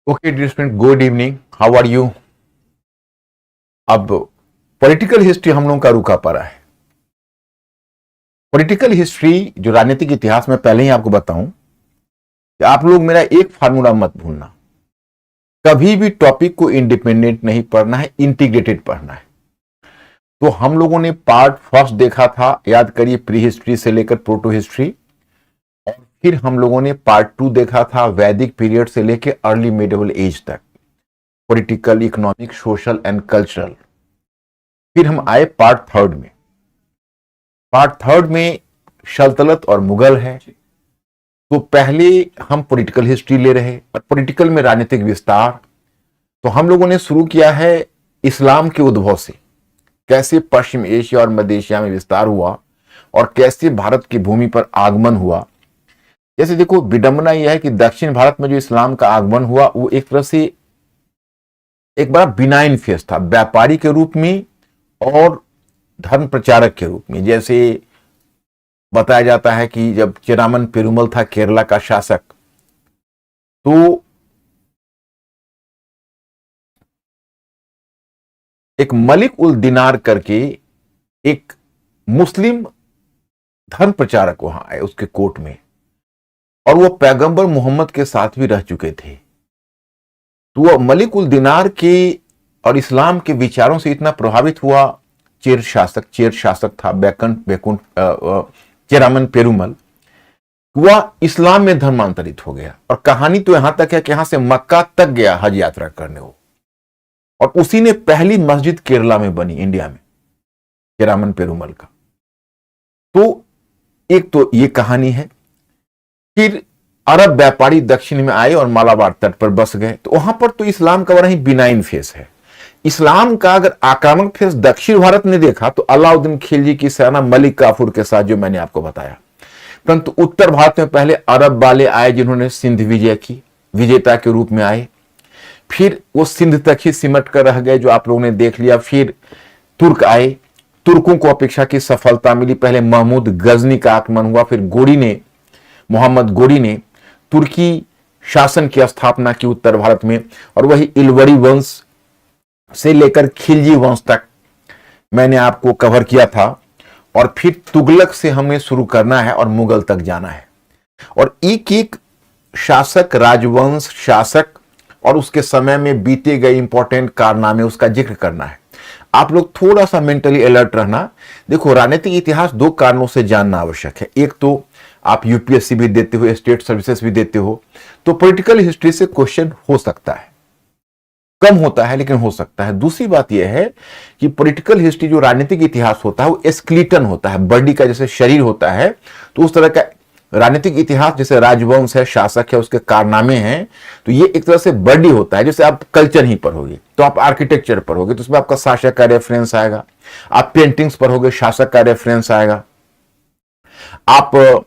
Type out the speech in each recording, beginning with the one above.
Okay dear student, good evening, how are you. अब political history हम लोगों का रुका पड़ा है। पॉलिटिकल हिस्ट्री जो राजनीतिक इतिहास में पहले ही आपको बताऊं कि आप लोग मेरा एक फार्मूला मत भूलना। कभी भी टॉपिक को इंडिपेंडेंट नहीं पढ़ना है, इंटीग्रेटेड पढ़ना है। तो हम लोगों ने पार्ट फर्स्ट देखा था, याद करिए, प्री हिस्ट्री से लेकर प्रोटो हिस्ट्री। और फिर हम लोगों ने पार्ट टू देखा था, वैदिक पीरियड से लेकर अर्ली मिडिवल एज तक, political, economic, social and cultural. फिर हम आए पार्ट थर्ड में। पार्ट थर्ड में सल्तनत और मुगल है। तो पहले हम पॉलिटिकल हिस्ट्री ले रहे और पॉलिटिकल में राजनीतिक विस्तार। तो हम लोगों ने शुरू किया है इस्लाम के उद्भव से, कैसे पश्चिम एशिया और मध्य एशिया में विस्तार हुआ और कैसे भारत की भूमि पर आगमन हुआ। जैसे देखो, विडंबना यह है कि दक्षिण भारत में जो इस्लाम का आगमन हुआ वो एक तरह से एक बड़ा बिनाइन फेस था, व्यापारी के रूप में और धर्म प्रचारक के रूप में। जैसे बताया जाता है कि जब चेरामन पेरुमल था केरला का शासक, तो एक मलिक उल दिनार करके एक मुस्लिम धर्म प्रचारक वहां आए उसके कोर्ट में, और वो पैगंबर मोहम्मद के साथ भी रह चुके थे। तो वो मलिक उल दिनार के और इस्लाम के विचारों से इतना प्रभावित हुआ चेर शासक था चेरामन पेरुमल, वह इस्लाम में धर्मांतरित हो गया। और कहानी तो यहां तक है कि यहां से मक्का तक गया हज यात्रा करने वो, और उसी ने पहली मस्जिद केरला में बनी, इंडिया में, चेरामन पेरुमल का। तो एक तो ये कहानी है। फिर अरब व्यापारी दक्षिण में आए और मालाबार तट पर बस गए। तो वहां पर तो इस्लाम का बड़ा ही बिनाइन फेस है। इस्लाम का अगर आक्रामक फेस दक्षिण भारत ने देखा तो अलाउद्दीन खिलजी की सेना मलिक काफूर के साथ, जो मैंने आपको बताया। परंतु उत्तर भारत में पहले अरब वाले आए जिन्होंने सिंध विजय की, विजेता के रूप में आए। फिर वो सिंध तक ही सिमट कर रह गए, जो आप लोगों ने देख लिया। फिर तुर्क आए, तुर्कों को अपेक्षा की सफलता मिली। पहले महमूद गजनी का आक्रमण हुआ, फिर मोहम्मद गोरी ने तुर्की शासन की स्थापना की उत्तर भारत में। और वही इलवरी वंश से लेकर खिलजी वंश तक मैंने आपको कवर किया था। और फिर तुगलक से हमें शुरू करना है और मुगल तक जाना है। और एक एक शासक, राजवंश, शासक और उसके समय में बीते गए इंपॉर्टेंट कारनामे, उसका जिक्र करना है। आप लोग थोड़ा सा मेंटली अलर्ट रहना। देखो, राजनीतिक इतिहास दो कारणों से जानना आवश्यक है। एक तो आप यूपीएससी भी देते हो, स्टेट सर्विसेज भी देते हो, तो पॉलिटिकल हिस्ट्री से क्वेश्चन हो सकता है, कम होता है लेकिन हो सकता है। दूसरी बात यह है कि पॉलिटिकल हिस्ट्री, जो राजनीतिक इतिहास होता है, वो स्केलेटन होता है, बॉडी का जैसे शरीर होता है, तो उस तरह का राजनीतिक इतिहास, जैसे राजवंश है, शासक है, उसके कारनामे हैं, तो ये एक तरह से बॉडी होता है। जैसे आप कल्चर ही पढ़ोगे तो आप आर्किटेक्चर पढ़ोगे तो उसमें आपका शासक का रेफरेंस आएगा। आप पेंटिंग्स पढ़ोगे, शासक का रेफरेंस आएगा। आप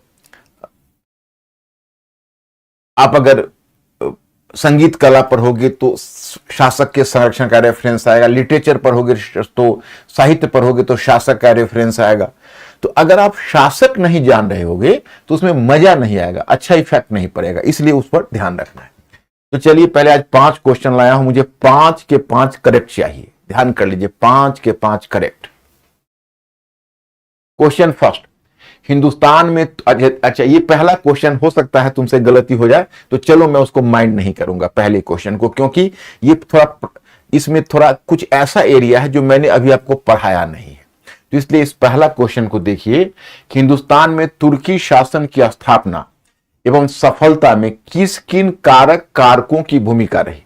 आप अगर संगीत कला पढ़ोगे तो शासक के संरक्षण का रेफरेंस आएगा। लिटरेचर पढ़ोगे तो, साहित्य पढ़ोगे तो शासक का रेफरेंस आएगा। तो अगर आप शासक नहीं जान रहे होगे तो उसमें मजा नहीं आएगा, अच्छा इफेक्ट नहीं पड़ेगा, इसलिए उस पर ध्यान रखना है। तो चलिए, पहले आज 5 क्वेश्चन लाया हूं, मुझे 5 के 5 करेक्ट चाहिए। ध्यान कर लीजिए, 5 के 5 करेक्ट। क्वेश्चन फर्स्ट, हिंदुस्तान में, अच्छा ये पहला क्वेश्चन हो सकता है तुमसे गलती हो जाए, तो चलो मैं उसको माइंड नहीं करूंगा पहले क्वेश्चन को, क्योंकि ये थोड़ा, इसमें थोड़ा कुछ ऐसा एरिया है जो मैंने अभी आपको पढ़ाया नहीं है। तो इसलिए इस पहला क्वेश्चन को देखिए कि हिंदुस्तान में तुर्की शासन की स्थापना एवं सफलता में किस किन कारकों की भूमिका रही।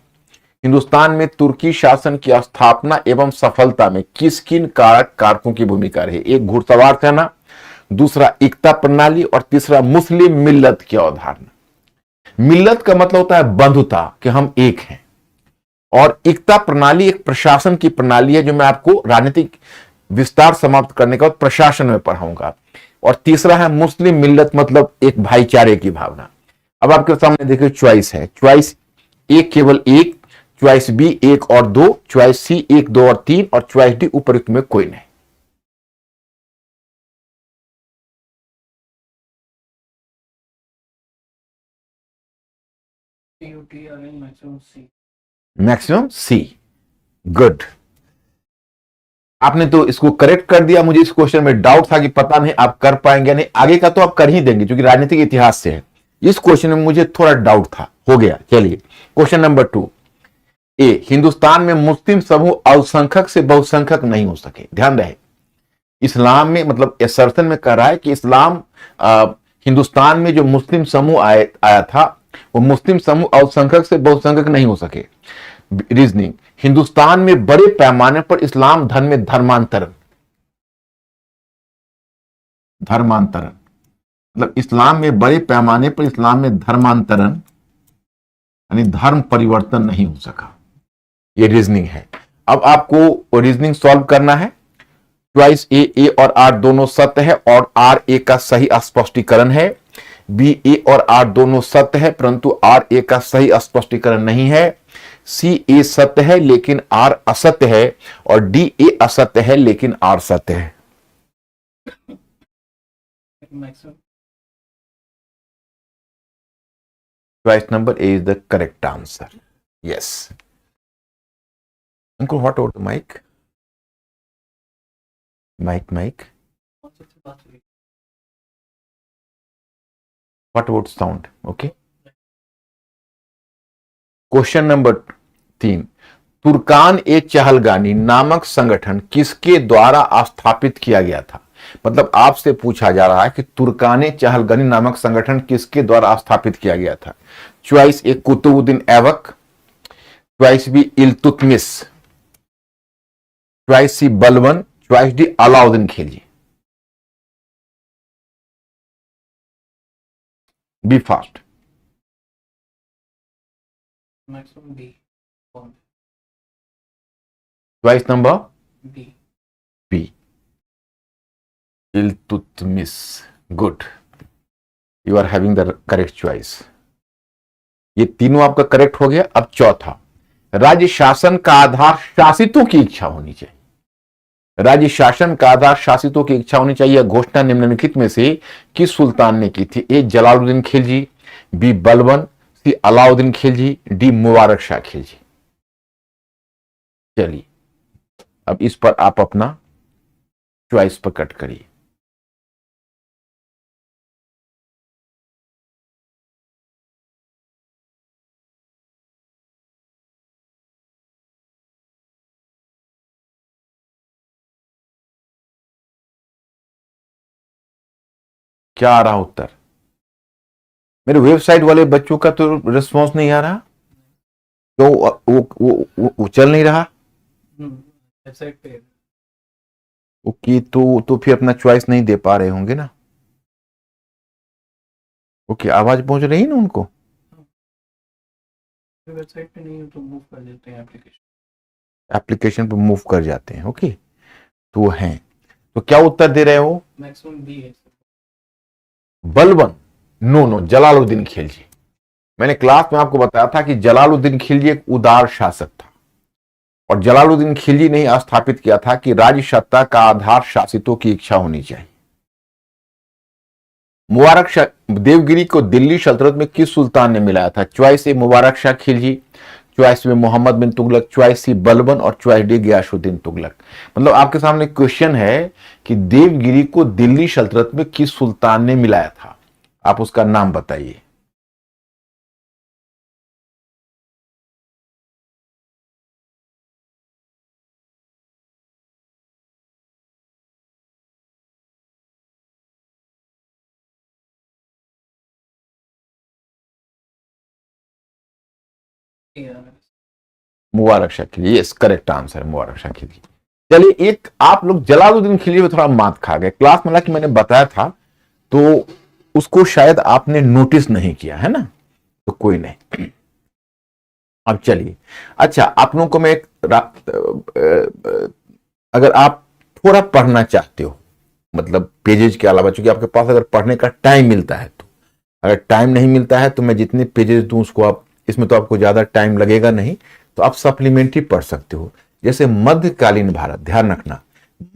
हिंदुस्तान में तुर्की शासन की स्थापना एवं सफलता में किस किन कारकों की भूमिका रही। एक, घुड़सवार सेना, दूसरा एकता प्रणाली, और तीसरा मुस्लिम मिल्लत की अवधारणा। मिल्लत का मतलब होता है बंधुता, कि हम एक हैं। और एकता प्रणाली एक प्रशासन की प्रणाली है, जो मैं आपको राजनीतिक विस्तार समाप्त करने के बाद प्रशासन में पढ़ाऊंगा। और तीसरा है मुस्लिम मिल्लत, मतलब एक भाईचारे की भावना। अब आपके सामने देखिए चॉइस है, चॉइस ए केवल एक, चॉइस बी 1 और 2, चॉइस सी 1, 2 और 3, और चॉइस डी उपयुक्त में कोई नहीं। CUTRN maximum C. Maximum C. Good, आपने तो इसको करेक्ट कर दिया। मुझे इस क्वेश्चन में डाउट था कि पता नहीं आप कर पाएंगे नहीं, आगे का तो आप कर ही देंगे क्योंकि राजनीतिक इतिहास से है। इस क्वेश्चन में मुझे थोड़ा डाउट था, हो गया। चलिए क्वेश्चन नंबर 2 ए, हिंदुस्तान में मुस्लिम समूह अल्पसंख्यक से बहुसंख्यक नहीं हो सके। ध्यान रहे, इस्लाम में मतलब असर्शन में कह रहा है कि इस्लाम हिंदुस्तान में जो मुस्लिम समूह आया था वो मुस्लिम समूह अल्पसंख्यक से बहुसंख्यक नहीं हो सके। रीजनिंग, हिंदुस्तान में बड़े पैमाने पर इस्लाम धर्म में धर्मांतरण मतलब इस्लाम में बड़े पैमाने पर इस्लाम में धर्मांतरण यानी धर्म परिवर्तन नहीं हो सका। ये रीजनिंग है। अब आपको रीजनिंग सॉल्व करना है। चॉइस ए और आर दोनों सत्य है और आर ए का सही स्पष्टीकरण है। बी ए और आर दोनों सत्य है परंतु आर ए का सही स्पष्टीकरण नहीं है। सी ए सत्य है लेकिन आर असत्य है और डी ए असत्य है लेकिन आर सत्य है। Maximum. Choice number A is the correct answer. Yes. Uncle, what about the mic? Mic. What about sound? Okay. Question number 3, Turkan e Chahalgani नामक संगठन किसके द्वारा स्थापित किया गया था? मतलब आपसे पूछा जा रहा है कि तुर्कान ए चहलगानी नामक संगठन किसके द्वारा स्थापित किया गया था। Choice A Qutbuddin Aibak, choice B Iltutmish, choice C Balban, choice D Alauddin Khilji. B fast. Maximum B. Choice number B. B, Iltutmish. Good, you are having the correct choice. ये तीनों आपका करेक्ट हो गया। अब चौथा, राज्य शासन का आधार शासितों की इच्छा होनी चाहिए। राज्य शासन का आधार शासितों की इच्छा होनी चाहिए। घोषणा निम्नलिखित में से किस सुल्तान ने की थी? ए जलालुद्दीन खिलजी, बी बलबन, सी अलाउद्दीन खिलजी, डी मुबारक शाह खिलजी। चलिए अब इस पर आप अपना चॉइस पर कट करिए। क्या आ रहा उत्तर? मेरे वेबसाइट वाले बच्चों का तो रिस्पॉन्स नहीं आ रहा, तो वो चल नहीं रहा। वेबसाइट पे ओके, तो फिर अपना चॉइस नहीं दे पा रहे होंगे ना। ओके, आवाज पहुंच रही है ना उनको? वेबसाइट पे नहीं हो तो मूव कर देते हैं एप्लीकेशन पे मूव कर जाते हैं। ओके, तो हैं, तो क्या उत्तर दे रहे हो? मैक्सिमम बी है। बलबन? नो, जलालुद्दीन खिलजी। मैंने क्लास में आपको बताया था कि जलालुद्दीन खिलजी एक उदार शासक था और जलालुद्दीन खिलजी ने स्थापित किया था कि राज्य सत्ता का आधार शासितों की इच्छा होनी चाहिए। मुबारक शाह देवगिरी को दिल्ली सल्तनत में किस सुल्तान ने मिलाया था? चॉइस ए मुबारक शाह खिलजी, चॉइस में मोहम्मद बिन तुगलक, चॉइस सी बलबन और चॉइस डी गियासुद्दीन तुगलक। मतलब आपके सामने क्वेश्चन है कि देवगिरी को दिल्ली सल्तनत में किस सुल्तान ने मिलाया था, आप उसका नाम बताइए। Mubarak Shah Khilji, yes correct answer है मुबारक शाह खिलजी। चलिए, एक आप लोग जलालुद्दीन खिलजी में थोड़ा मात खा गए। क्लास में कि मैंने बताया था तो उसको शायद आपने नोटिस नहीं किया है ना, तो कोई नहीं। अब चलिए, अच्छा आप लोगों को मैं अगर आप थोड़ा पढ़ना चाहते हो, मतलब पेजेज के अलावा, चूंकि आपके पास अगर पढ़ने का टाइम मिलता है, तो अगर टाइम नहीं मिलता है तो मैं जितने पेजेस दूं उसको आप, इसमें तो आपको ज्यादा टाइम लगेगा नहीं, तो आप सप्लीमेंट्री पढ़ सकते हो। जैसे मध्यकालीन भारत, ध्यान रखना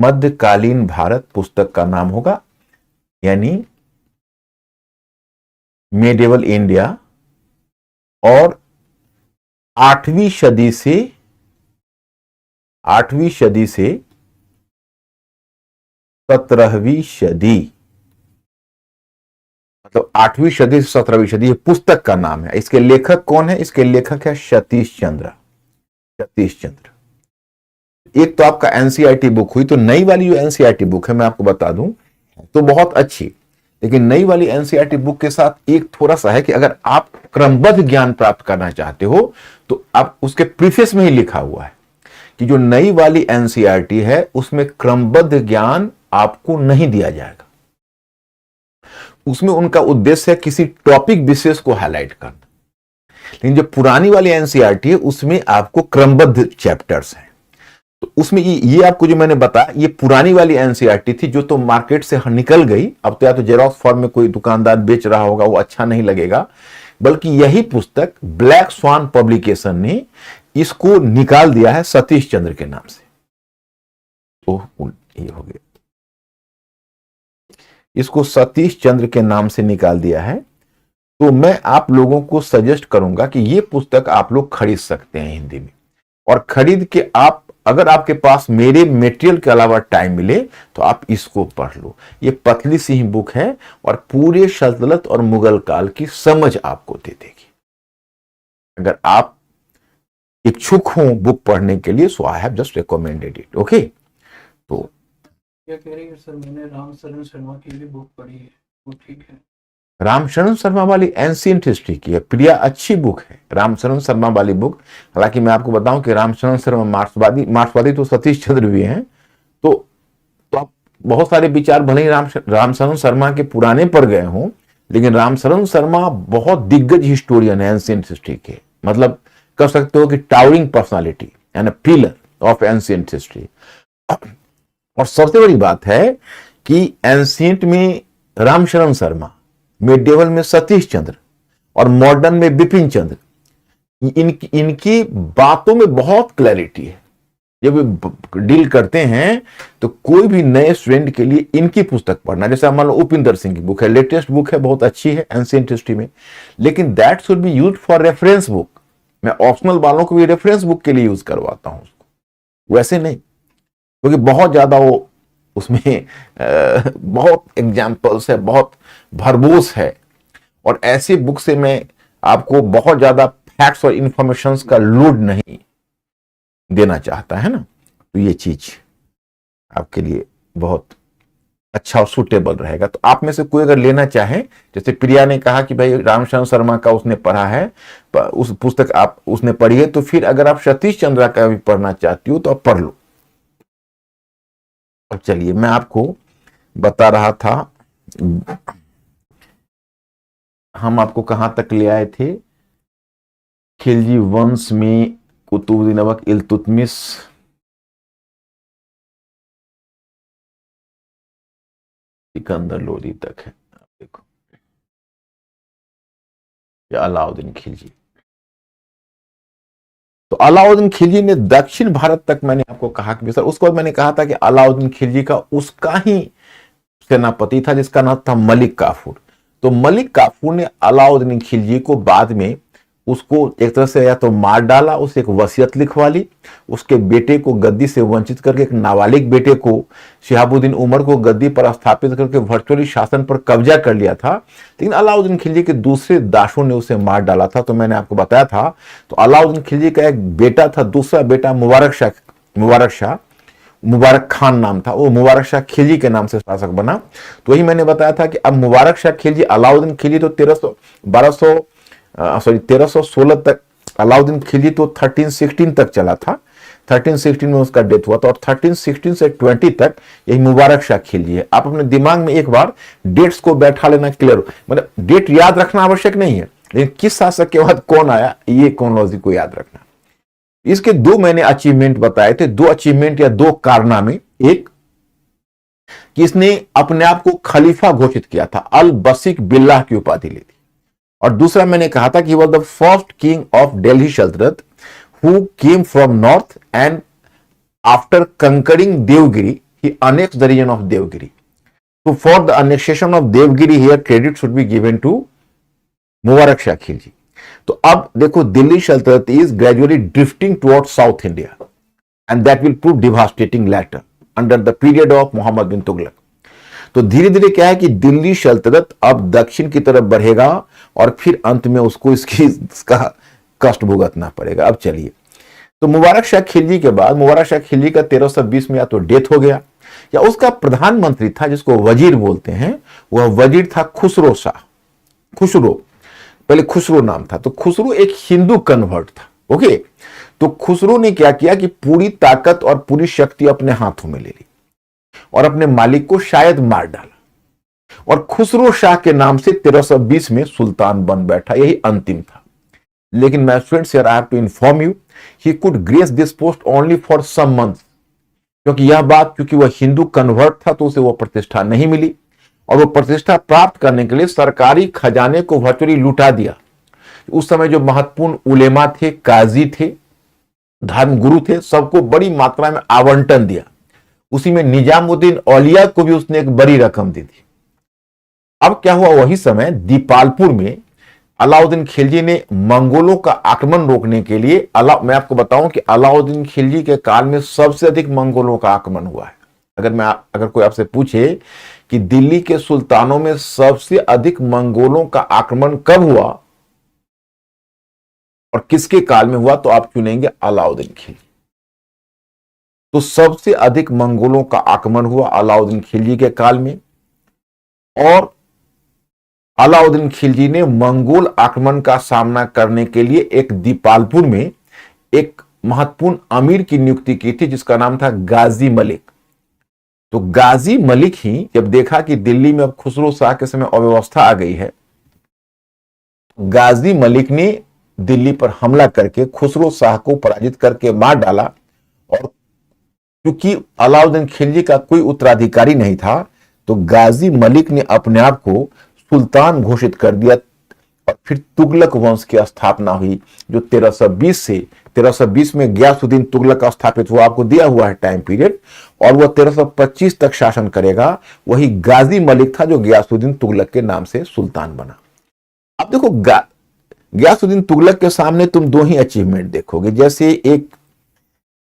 मध्यकालीन भारत पुस्तक का नाम होगा, यानी मेडिवल इंडिया और 8वीं सदी से 17वीं सदी, मतलब 8वीं सदी से 17वीं सदी, ये पुस्तक का नाम है। इसके लेखक कौन है? इसके लेखक है सतीश चंद्र। एक तो आपका एनसीईआरटी बुक हुई, तो नई वाली जो एनसीईआरटी बुक है मैं आपको बता दूं तो बहुत अच्छी, लेकिन नई वाली एनसीईआरटी बुक के साथ एक थोड़ा सा है कि अगर आप क्रमबद्ध ज्ञान प्राप्त करना चाहते हो तो आप उसके प्रीफेस में ही लिखा हुआ है कि जो नई वाली एनसीईआरटी है उसमें क्रमबद्ध ज्ञान आपको नहीं दिया जाएगा। उसमें उनका उद्देश्य है किसी टॉपिक विशेष को हाईलाइट करना, लेकिन जो पुरानी वाली एनसीईआरटी है उसमें आपको क्रमबद्ध चैप्टर्स हैं। तो उसमें ये आपको जो मैंने बताया ये पुरानी वाली एनसीईआरटी थी जो तो मार्केट से निकल गई। अब तो या तो जेरॉक्स फॉर्म में कोई दुकानदार बेच रहा होगा, वो अच्छा नहीं लगेगा, बल्कि यही पुस्तक ब्लैक स्वान पब्लिकेशन ने इसको निकाल दिया है सतीश चंद्र के नाम से। ये हो गया, इसको सतीश चंद्र के नाम से निकाल दिया है। तो मैं आप लोगों को सजेस्ट करूंगा कि ये पुस्तक आप लोग खरीद सकते हैं हिंदी में, और खरीद के आप, अगर आपके पास मेरे मटेरियल के अलावा टाइम मिले तो आप इसको पढ़ लो। ये पतली सी ही बुक है और पूरे सल्तनत और मुगल काल की समझ आपको दे देगी। अगर आप इच्छुक हो बुक पढ़ने के लिए, so I have just recommended it. Okay, तो क्या कह रही है सर, मैंने रामचरण शर्मा की भी बुक पढ़ी है, वो ठीक है? रामचरण शर्मा वाली एंशिएंट हिस्ट्री की है प्रिया, अच्छी बुक है रामचरण शर्मा वाली बुक। हालांकि मैं आपको बताऊं कि रामचरण शर्मा मार्क्सवादी तो सतीश चंद्र भी हैं, तो आप बहुत सारे विचार भले ही रामचरण शर्मा के पुराने पर गए हों, लेकिन रामचरण शर्मा बहुत दिग्गज हिस्टोरियन है एंशिएंट हिस्ट्री के, मतलब कह सकते हो कि towering personality and pillar of ancient history. और सबसे बड़ी बात है कि एंशिएंट में रामचरण शर्मा, मिडेवल में सतीश चंद्र और मॉडर्न में बिपिन चंद्र, इनकी बातों में बहुत क्लैरिटी है। जब डील करते हैं तो कोई भी नए स्टूडेंट के लिए इनकी पुस्तक पढ़ना, जैसे मान लो उपिंदर सिंह की बुक है, लेटेस्ट बुक है, बहुत अच्छी है एंशिएंट हिस्ट्री में, लेकिन that should be used for reference book. मैं ऑप्शनल वालों को भी रेफरेंस बुक के लिए यूज करवाता हूं उसको, वैसे नहीं, क्योंकि बहुत ज्यादा वो उसमें बहुत एग्जाम्पल्स है, बहुत भरपूर है, और ऐसी बुक से मैं आपको बहुत ज्यादा फैक्ट्स और इंफॉर्मेशंस का लोड नहीं देना चाहता, है ना। तो ये चीज आपके लिए बहुत अच्छा और सुटेबल रहेगा। तो आप में से कोई अगर लेना चाहे, जैसे प्रिया ने कहा कि भाई रामचरण शर्मा का उसने पढ़ा है, उस पुस्तक आप उसने पढ़ी है, तो फिर अगर आप सतीश चंद्र का भी पढ़ना चाहती हो तो आप पढ़ लो। अब चलिए मैं आपको बता रहा था, हम आपको कहां तक ले आए थे। खिलजी वंश में कुतुबुद्दीन ऐबक इल्तुतमिश, सिकंदर लोदी तक है। देखो, या अलाउद्दीन खिलजी। तो अलाउद्दीन खिलजी ने दक्षिण भारत तक, मैंने आपको कहा कि सर, उसके बाद मैंने कहा था कि अलाउद्दीन खिलजी का उसका ही सेनापति था जिसका नाम था मलिक काफूर। तो मलिक काफूर ने अलाउद्दीन खिलजी को बाद में उसको एक तरह से या तो मार डाला, उसे एक वसीयत लिखवा ली, उसके बेटे को गद्दी से वंचित करके, एक नाबालिग बेटे को, शिहाबुद्दीन उमर को गद्दी पर स्थापित करके वर्चुअली शासन पर कब्जा कर लिया था। लेकिन अलाउद्दीन खिलजी के दूसरे दासों ने उसे मार डाला था। तो मैंने आपको बताया था, तो अलाउद्दीन खिलजी का एक बेटा था, दूसरा बेटा मुबारक खान नाम था, वो मुबारक शाह खिलजी के नाम से शासक बना। तो वही मैंने बताया था कि अब मुबारक शाह खिलजी, अलाउद्दीन खिलजी तो 1316 तक, अलाउद्दीन खिलजी तो 1316 तक चला था, 1316 में उसका डेथ हुआ था, और 1316 से 20 तक यही मुबारक शाह खिलजी है। आप अपने दिमाग में एक बार डेट्स को बैठा लेना, क्लियर, मतलब डेट याद रखना आवश्यक नहीं है, लेकिन किस शासक के बाद कौन आया, ये क्रोनोलॉजी को याद रखना। इसके दो मैंने अचीवमेंट बताए थे, दो अचीवमेंट या दो कारनामे। एक कि इसने अपने आप को खलीफा घोषित किया था, अल बसीक बिल्लाह की उपाधि ली थी, और दूसरा मैंने कहा था कि was the first king of Delhi Sultanat who came from north and after conquering Devagiri he annexed the region of Devagiri. So for the annexation of Devagiri here credit should be given to Mubarak Shah Khilji. तो अब देखो, Delhi Sultanat is gradually drifting towards south India and that will prove devastating later under the period of Mohammad bin Tughlaq. तो धीरे धीरे क्या है कि दिल्ली सल्तनत अब दक्षिण की तरफ बढ़ेगा और फिर अंत में उसको इसका कष्ट भुगतना पड़ेगा। अब चलिए, तो मुबारक शाह खिलजी के बाद मुबारक शाह खिलजी का 1320 में या तो डेथ हो गया, या उसका प्रधानमंत्री था जिसको वजीर बोलते हैं, वह वजीर था खुसरो शाह। खुसरो, पहले खुसरो नाम था। तो खुसरो एक हिंदू कन्वर्ट था। ओके, तो खुसरो ने क्या किया कि पूरी ताकत और पूरी शक्ति अपने हाथों में ले ली और अपने मालिक को शायद मार डाला, और खुसरो शाह के नाम से 1320 में सुल्तान बन बैठा। यही अंतिम था। लेकिन मैं students here I have to inform you, he could grace this post only for some months, क्योंकि वह हिंदू कन्वर्ट था तो उसे वो प्रतिष्ठा नहीं मिली, और वो प्रतिष्ठा प्राप्त करने के लिए सरकारी खजाने को वर्चुअली लुटा दिया। उस समय जो महत्वपूर्ण उलेमा थे, काजी थे, धर्मगुरु थे, सबको बड़ी मात्रा में आवंटन दिया। उसी में निजामुद्दीन औलिया को भी उसने एक बड़ी रकम दी थी। अब क्या हुआ, वही समय दीपालपुर में अलाउद्दीन खिलजी ने मंगोलों का आक्रमण रोकने के लिए, मैं आपको बताऊं कि अलाउद्दीन खिलजी के काल में सबसे अधिक मंगोलों का आक्रमण हुआ है। अगर कोई आपसे पूछे कि दिल्ली के सुल्तानों में सबसे अधिक मंगोलों का आक्रमण कब हुआ और किसके काल में हुआ, तो आप चुनेंगे अलाउद्दीन खिलजी। तो सबसे अधिक मंगोलों का आक्रमण हुआ अलाउद्दीन खिलजी के काल में, और अलाउद्दीन खिलजी ने मंगोल आक्रमण का सामना करने के लिए एक दीपालपुर में एक महत्वपूर्ण अमीर की नियुक्ति की थी जिसका नाम था गाजी मलिक। तो गाजी मलिक ही जब देखा कि दिल्ली में अब खुसरो शाह के समय अव्यवस्था आ गई है, गाजी मलिक ने दिल्ली पर हमला करके खुसरो शाह को पराजित करके मार डाला। और क्योंकि अलाउद्दीन खिलजी का कोई उत्तराधिकारी नहीं था, तो गाजी मलिक ने अपने आप को सुल्तान घोषित कर दिया, और फिर तुगलक वंश की स्थापना हुई, जो 1320 में गयासुद्दीन तुगलक स्थापित हुआ। आपको दिया हुआ है टाइम पीरियड, और वह 1325 तक शासन करेगा। वही गाजी मलिक था जो गयासुद्दीन तुगलक के नाम से सुल्तान बना। अब देखो, गयासुद्दीन तुगलक के सामने तुम दो ही अचीवमेंट देखोगे। जैसे एक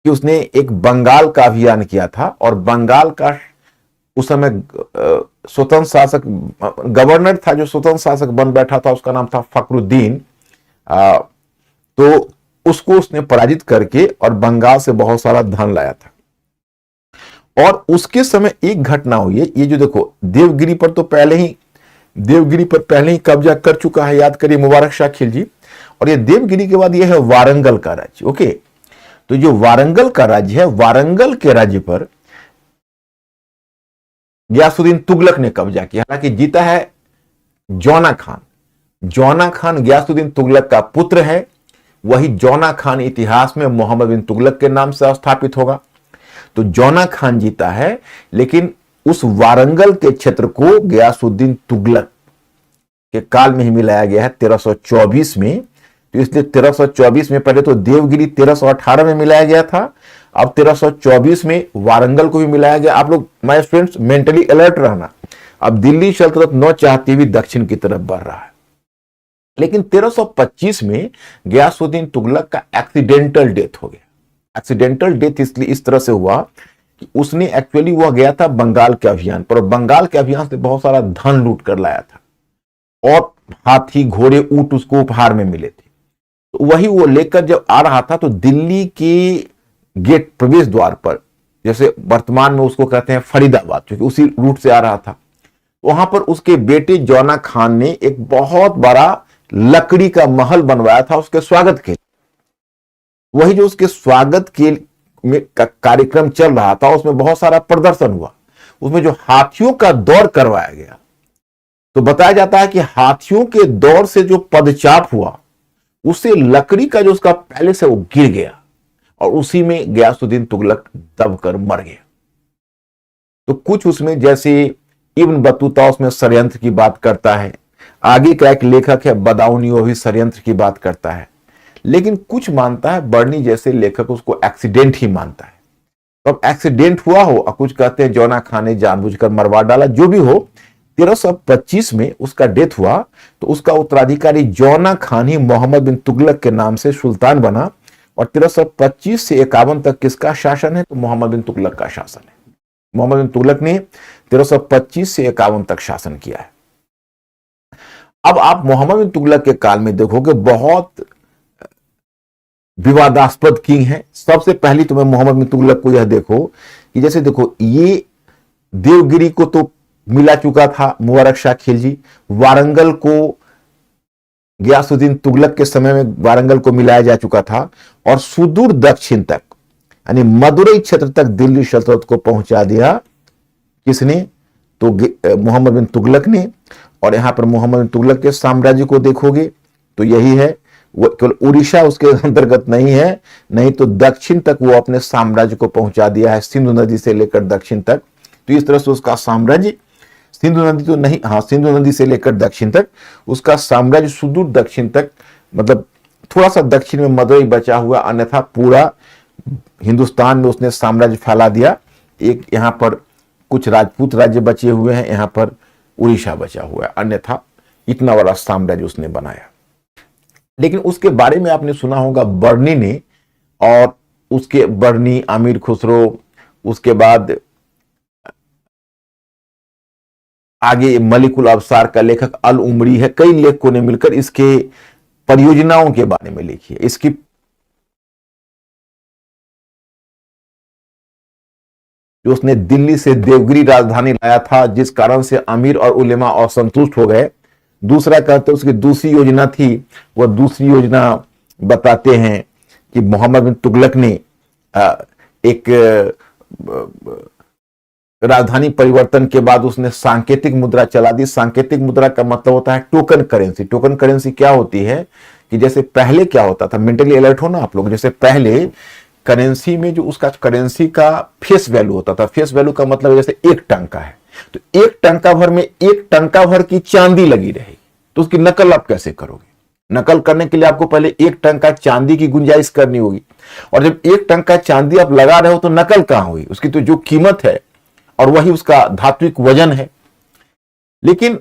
कि उसने एक बंगाल का अभियान किया था, और बंगाल का उस समय स्वतंत्र शासक गवर्नर था जो स्वतंत्र शासक बन बैठा था, उसका नाम था फखरुद्दीन। तो उसको उसने पराजित करके और बंगाल से बहुत सारा धन लाया था। और उसके समय एक घटना हुई है, ये जो देखो, देवगिरी पर पहले ही कब्जा कर चुका है, याद करिए, मुबारक शाह खिलजी। और ये देवगिरी के बाद ये है वारंगल का राज्य। ओके, तो जो वारंगल का राज्य है, वारंगल के राज्य पर गयासुद्दीन तुगलक ने कब्जा किया। हालांकि जीता है जौना खान। जौना खान गयासुद्दीन तुगलक का पुत्र है। वही जौना खान इतिहास में मोहम्मद बिन तुगलक के नाम से स्थापित होगा। तो जौना खान जीता है, लेकिन उस वारंगल के क्षेत्र को गयासुद्दीन तुगलक के काल में ही मिलाया गया है 1324 में। तो इसलिए 1324 में, पहले तो देवगिरी 1318 में मिलाया गया था, अब 1324 में वारंगल को भी मिलाया गया। आप लोग माय स्टूडेंट्स मेंटली अलर्ट रहना। अब दिल्ली सल्तनत न चाहती हुई दक्षिण की तरफ बढ़ रहा है। लेकिन 1325 में गयासुद्दीन तुगलक का एक्सीडेंटल डेथ हो गया। एक्सीडेंटल डेथ इसलिए इस तरह से हुआ कि उसने वह गया था बंगाल के अभियान पर, और बंगाल के अभियान से बहुत सारा धन लूट कर लाया था, और हाथी, घोड़े, ऊंट उसको उपहार में मिले थे। तो वही वो लेकर जब आ रहा था, तो दिल्ली के गेट प्रवेश द्वार पर, जैसे वर्तमान में उसको कहते हैं फरीदाबाद, क्योंकि उसी रूट से आ रहा था, वहां पर उसके बेटे जौना खान ने एक बहुत बड़ा लकड़ी का महल बनवाया था उसके स्वागत के लिए। वही जो उसके स्वागत के में कार्यक्रम चल रहा था, उसमें बहुत सारा प्रदर्शन हुआ। उसमें जो हाथियों का दौड़ करवाया गया, तो बताया जाता है कि हाथियों के दौड़ से जो पदचाप हुआ, उससे लकड़ी का जो उसका पैलेस है वो गिर गया, और उसी में गयासुद्दीन तुगलक दबकर मर गया। तो कुछ उसमें, जैसे इब्न बतूता उसमें षड्यंत्र की बात करता है, आगे का एक लेखक है बदाऊनी, वो भी षड्यंत्र की बात करता है। लेकिन कुछ मानता है, बर्नी जैसे लेखक उसको एक्सीडेंट ही मानता है। तो अब एक्सीडेंट हुआ हो, और कुछ कहते हैं जौना खान ने जानबूझकर मरवा डाला, जो भी हो, 1325 में उसका डेथ हुआ तो उसका उत्तराधिकारी जौना खान ही मोहम्मद बिन तुगलक के नाम से सुल्तान बना। और 1325 से 51 तक किसका शासन है? तो मोहम्मद बिन तुगलक का शासन है। मोहम्मद बिन तुगलक ने 1325 से 51 तक शासन किया है। अब आप मोहम्मद बिन तुगलक के काल में देखोगे बहुत विवादास्पद किंग है। सबसे पहली तुम्हें मोहम्मद बिन तुगलक को यह देखो कि जैसे देखो ये देवगिरी को तो मिला चुका था मुबारक शाह खिलजी, वारंगल को गयासुद्दीन तुगलक के समय में वारंगल को मिलाया जा चुका था, और सुदूर दक्षिण तक यानी मदुरई क्षेत्र तक दिल्ली सल्तनत को पहुंचा दिया किसने? तो मोहम्मद बिन तुगलक ने। और यहां पर मोहम्मद बिन तुगलक के साम्राज्य को देखोगे तो यही है, वो केवल उड़ीसा उसके अंतर्गत नहीं है, नहीं तो दक्षिण तक वो अपने साम्राज्य को पहुंचा दिया है, सिंधु नदी से लेकर दक्षिण तक। तो इस तरह से उसका साम्राज्य, सिंधु नदी तो नहीं, हाँ सिंधु नदी से लेकर दक्षिण तक उसका साम्राज्य सुदूर दक्षिण तक, मतलब थोड़ा सा दक्षिण में मदुरई बचा हुआ, अन्यथा पूरा हिंदुस्तान में उसने साम्राज्य फैला दिया। एक यहाँ पर कुछ राजपूत राज्य बचे हुए हैं, यहाँ पर उड़ीसा बचा हुआ है, अन्यथा इतना बड़ा साम्राज्य उसने बनाया। लेकिन उसके बारे में आपने सुना होगा बर्नी ने, और उसके बर्नी, अमीर खुसरो, उसके बाद आगे मलिकुल अबसार का लेखक अल उमरी है, कई लेखकों ने मिलकर इसके परियोजनाओं के बारे में लिखी है। इसकी जो उसने दिल्ली से देवगिरी राजधानी लाया था, जिस कारण से अमीर और उलेमा असंतुष्ट हो गए। दूसरा कहते उसकी दूसरी योजना थी, वह दूसरी योजना बताते हैं कि मोहम्मद बिन तुगलक ने एक राजधानी परिवर्तन के बाद उसने सांकेतिक मुद्रा चला दी। सांकेतिक मुद्रा का मतलब होता है टोकन करेंसी। टोकन करेंसी क्या होती है कि जैसे पहले क्या होता था, मेंटली अलर्ट हो ना आप लोग, जैसे पहले करेंसी में जो उसका करेंसी का फेस वैल्यू होता था, फेस वैल्यू का मतलब जैसे एक टंका है तो एक टंका भर में एक टंका भर की चांदी लगी रहेगी, तो उसकी नकल आप कैसे करोगे? नकल करने के लिए आपको पहले एक टंका चांदी की गुंजाइश करनी होगी, और जब एक टंका चांदी आप लगा रहे हो तो नकल कहां हुई? उसकी तो जो कीमत है और वही उसका धात्विक वजन है। लेकिन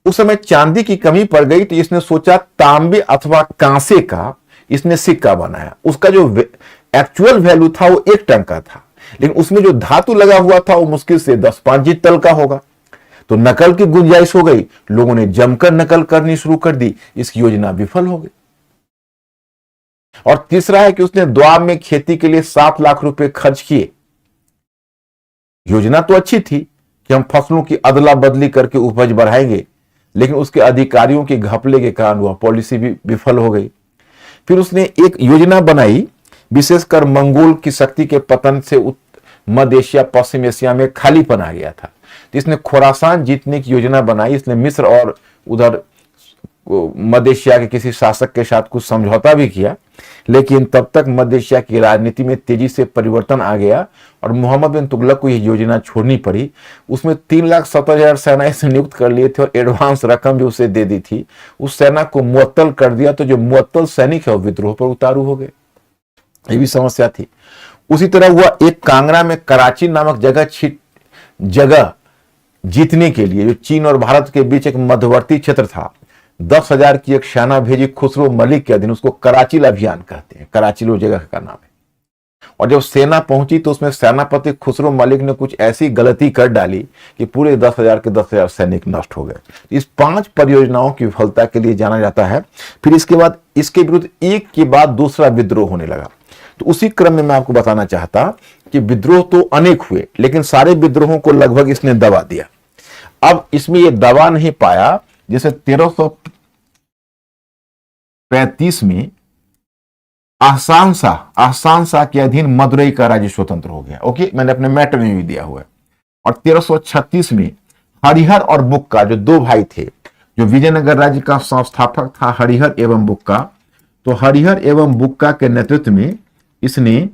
उस समय चांदी की कमी पड़ गई तो इसने सोचा तांबे अथवा कांसे का इसने सिक्का बनाया। उसका जो एक्चुअल वैल्यू था वो एक टंका था, लेकिन उसमें जो धातु लगा हुआ था वो मुश्किल से 10-5 जितल का होगा, तो नकल की गुंजाइश हो गई। लोगों ने जमकर नकल करनी शुरू कर दी, इसकी योजना विफल हो गई। और तीसरा है कि उसने द्वाब में खेती के लिए 7 लाख रुपए खर्च किए। योजना तो अच्छी थी कि हम फसलों की अदला बदली करके उपज बढ़ाएंगे, लेकिन उसके अधिकारियों के घपले के कारण वह पॉलिसी भी विफल हो गई। फिर उसने एक योजना बनाई, विशेषकर मंगोल की शक्ति के पतन से मध्य एशिया, पश्चिम एशिया में खालीपन आ गया था, तो इसने खुरासान जीतने की योजना बनाई। इसने मिस्र और उधर मध्य एशिया के किसी शासक के साथ कुछ समझौता भी किया, लेकिन तब तक मध्य एशिया की राजनीति में तेजी से परिवर्तन आ गया और मोहम्मद बिन तुगलक को यह योजना छोड़नी पड़ी। उसमें 3,70,000 सेना से नियुक्त कर लिए थे और एडवांस रकम भी उसे दे दी थी। उस सेना को मुअत्तल कर दिया, तो जो मुअत्तल सैनिक है वो विद्रोह पर उतारू हो गए, ये भी समस्या थी। उसी तरह हुआ एक कांगड़ा में कराची नामक जगह जीतने के लिए, जो चीन और भारत के बीच एक मध्यवर्ती क्षेत्र था, 10,000 की एक सेना भेजी खुसरो मलिक के अधीन। उसको कराचील अभियान कहते हैं, कराचील वो जगह का नाम है। और जब सेना पहुंची तो उसमें सेनापति खुसरो मलिक ने कुछ ऐसी गलती कर डाली कि पूरे 10,000 के 10,000 सैनिक नष्ट हो गए। इस 5 परियोजनाओं की विफलता के लिए जाना जाता है। फिर इसके बाद इसके विरुद्ध एक के बाद दूसरा विद्रोह होने लगा। तो उसी क्रम में मैं आपको बताना चाहता कि विद्रोह तो अनेक हुए, लेकिन सारे विद्रोहों को लगभग इसने दबा दिया। अब इसमें यह दबा नहीं पाया, जैसे 1335 में आहसान शाह के अधीन मदुरई का राज्य स्वतंत्र हो गया। ओके, मैंने अपने मैटर में भी दिया हुआ है। और 1336 में हरिहर और बुक्का, जो 2 भाई थे, जो विजयनगर राज्य का संस्थापक था हरिहर एवं बुक्का, तो हरिहर एवं बुक्का के नेतृत्व में इसने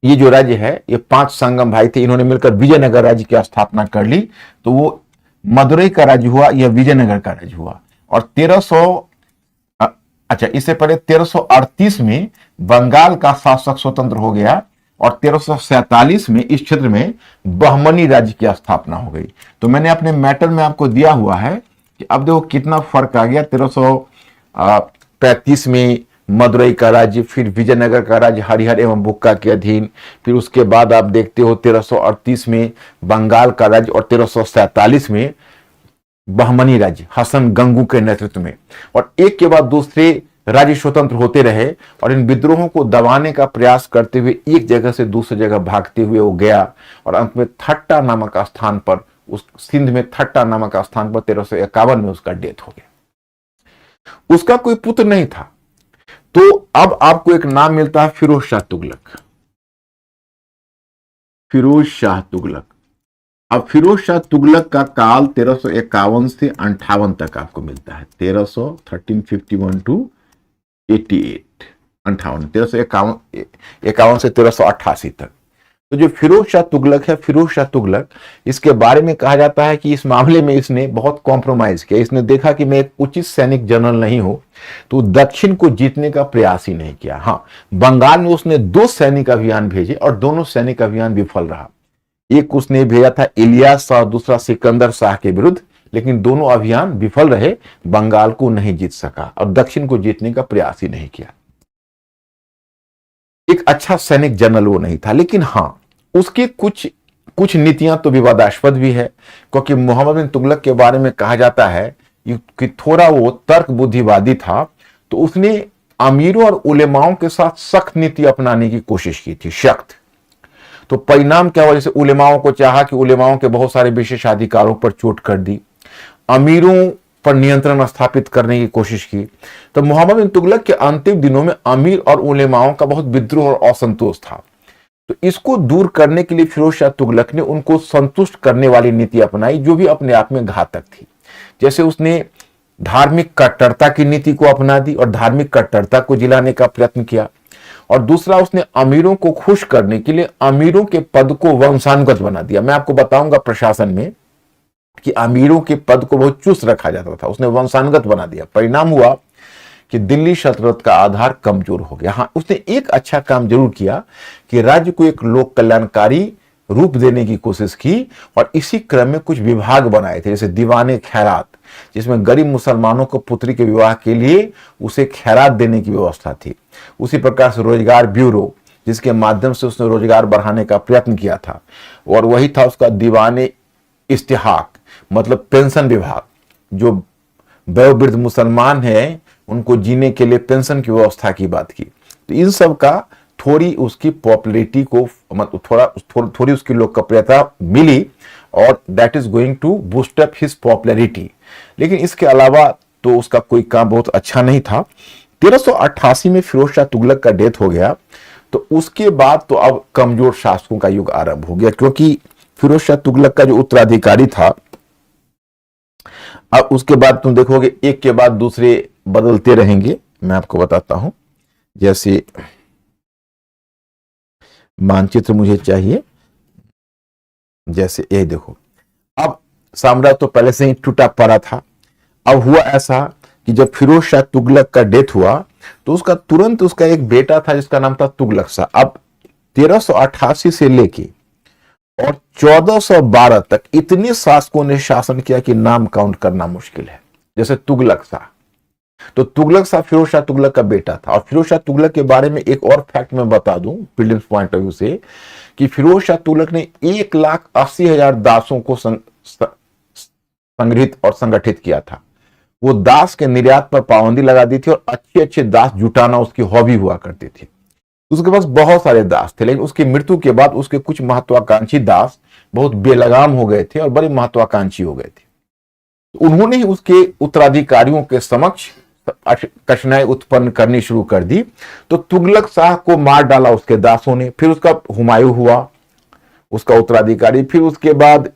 ये जो राज्य है, ये 5 संगम भाई थे, इन्होंने मिलकर विजयनगर राज्य की स्थापना कर ली। तो वो मदुरई का राज्य हुआ, यह विजयनगर का राज्य हुआ। और इससे पहले 1338 में बंगाल का शासक स्वतंत्र हो गया, और 1347 में इस क्षेत्र में बहमनी राज्य की स्थापना हो गई। तो मैंने अपने मैटर में आपको दिया हुआ है कि अब देखो कितना फर्क आ गया। 1335 में मदुरई का राज्य, फिर विजयनगर का राज्य हरिहर एवं बुक्का के अधीन, फिर उसके बाद आप देखते हो 1338 में बंगाल का राज्य और 1347 में बहमनी राज्य हसन गंगू के नेतृत्व में। और एक के बाद दूसरे राज्य स्वतंत्र होते रहे और इन विद्रोहों को दबाने का प्रयास करते हुए एक जगह से दूसरी जगह भागते हुए वो गया और अंत में थट्टा नामक स्थान पर, उस सिंध में थट्टा नामक स्थान पर 1351 में उसका डेथ हो गया। उसका कोई पुत्र नहीं था। तो अब आपको एक नाम मिलता है फिरोज शाह तुगलक। फिरोज शाह तुगलक। अब फिरोज शाह तुगलक का काल 1351 से 58 तक आपको मिलता है। 1351 टू 88, 58, 1351 से 1388 तक। तो जो फिरोज शाह तुगलक है, फिरोज शाह तुगलक, इसके बारे में कहा जाता है कि इस मामले में इसने बहुत कॉम्प्रोमाइज किया। इसने देखा कि मैं एक उचित सैनिक जनरल नहीं हूं, तो दक्षिण को जीतने का प्रयास ही नहीं किया। हाँ, बंगाल में उसने 2 सैनिक अभियान भेजे और दोनों सैनिक अभियान विफल रहा। एक उसने भेजा था इलियास शाह, दूसरा सिकंदर शाह के विरुद्ध, लेकिन दोनों अभियान विफल रहे, बंगाल को नहीं जीत सका और दक्षिण को जीतने का प्रयास ही नहीं किया। एक अच्छा सैनिक जनरल वो नहीं था, लेकिन हाँ, उसकी कुछ नीतियां तो विवादास्पद भी है, क्योंकि मोहम्मद बिन तुगलक के बारे में कहा जाता है कि थोड़ा वो तर्क बुद्धिवादी था। तो उसने अमीरों और उलेमाओं के साथ सख्त नीति अपनाने की कोशिश की थी, सख्त। तो परिणाम क्या हुआ? जैसे उलेमाओं को चाहा कि उलेमाओं के बहुत सारे विशेषाधिकारों पर चोट कर दी, अमीरों पर नियंत्रण स्थापित करने की कोशिश की। तो मोहम्मद बिन तुगलक के अंतिम दिनों में अमीर और उलेमाओं का बहुत विद्रोह और असंतोष था। तो इसको दूर करने के लिए फिरोज शाह तुगलक ने उनको संतुष्ट करने वाली नीति अपनाई, जो भी अपने आप में घातक थी। जैसे उसने धार्मिक कट्टरता की नीति को अपना दी और धार्मिक कट्टरता को जिलाने का प्रयत्न किया। और दूसरा, उसने अमीरों को खुश करने के लिए अमीरों के पद को वंशानुगत बना दिया। मैं आपको बताऊंगा प्रशासन में कि अमीरों के पद को बहुत चुस्त रखा जाता था, उसने वंशानुगत बना दिया। परिणाम हुआ कि दिल्ली सल्तनत का आधार कमजोर हो गया। हाँ, उसने एक अच्छा काम जरूर किया कि राज्य को एक लोक कल्याणकारी रूप देने की कोशिश की और इसी क्रम में कुछ विभाग बनाए थे, जैसे दीवाने खैरात, जिसमें गरीब मुसलमानों को पुत्री के विवाह के लिए उसे खैरात देने की व्यवस्था थी। उसी प्रकार से रोजगार ब्यूरो, जिसके माध्यम से उसने रोजगार बढ़ाने का प्रयत्न किया था, और वही था उसका दीवाने इस्तिहाक, मतलब पेंशन विभाग। जो वयोवृद्ध मुसलमान हैं उनको जीने के लिए पेंशन की व्यवस्था की बात की। तो इन सब का थोड़ी उसकी पॉपुलैरिटी को, मतलब थोड़ी उसकी लोकप्रियता मिली, और that is going to boost up his popularity. लेकिन इसके अलावा तो उसका कोई काम बहुत अच्छा नहीं था। 1388 में फिरोज शाह तुगलक का डेथ हो गया। तो उसके बाद तो अब कमजोर शासकों का युग आरंभ हो गया, क्योंकि फिरोज शाह तुगलक का जो उत्तराधिकारी था, अब उसके बाद तुम देखोगे एक के बाद दूसरे बदलते रहेंगे। मैं आपको बताता हूं, जैसे मानचित्र मुझे चाहिए, जैसे ये देखो, अब साम्राज्य तो पहले से ही टूटा पड़ा था। अब हुआ ऐसा कि जब फिरोज शाह तुगलक का डेथ हुआ तो उसका तुरंत उसका एक बेटा था जिसका नाम था तुगलक शाह। अब 1388 से लेके और 1412 तक इतने शासकों ने शासन किया कि नाम काउंट करना मुश्किल है। जैसे तुगलक शाह, तो तुगलक शाह फिरोज शाह तुगलक का बेटा था। और फिरोज शाह तुगलक के बारे में एक और फैक्ट मैं बता दूं प्रीलिम्स पॉइंट ऑफ व्यू से, कि फिरोज शाह तुगलक ने 1,80,000 दासों को संग्रहित और संगठित किया था। वो दास के निर्यात पर पाबंदी लगा दी थी और अच्छे अच्छे दास जुटाना उसकी हॉबी हुआ करती थी। उसके पास बहुत सारे दास थे, लेकिन उसकी मृत्यु के बाद उसके कुछ महत्वाकांक्षी दास बहुत बेलगाम हो गए थे और बड़े महत्वाकांक्षी हो गए थे। उन्होंने ही उसके उत्तराधिकारियों के समक्ष कठिनाई उत्पन्न करनी शुरू कर दी। तो तुगलक शाह को मार डाला उसके दासों ने। फिर उसका हुमायूं हुआ उसका उत्तराधिकारी, फिर उसके बाद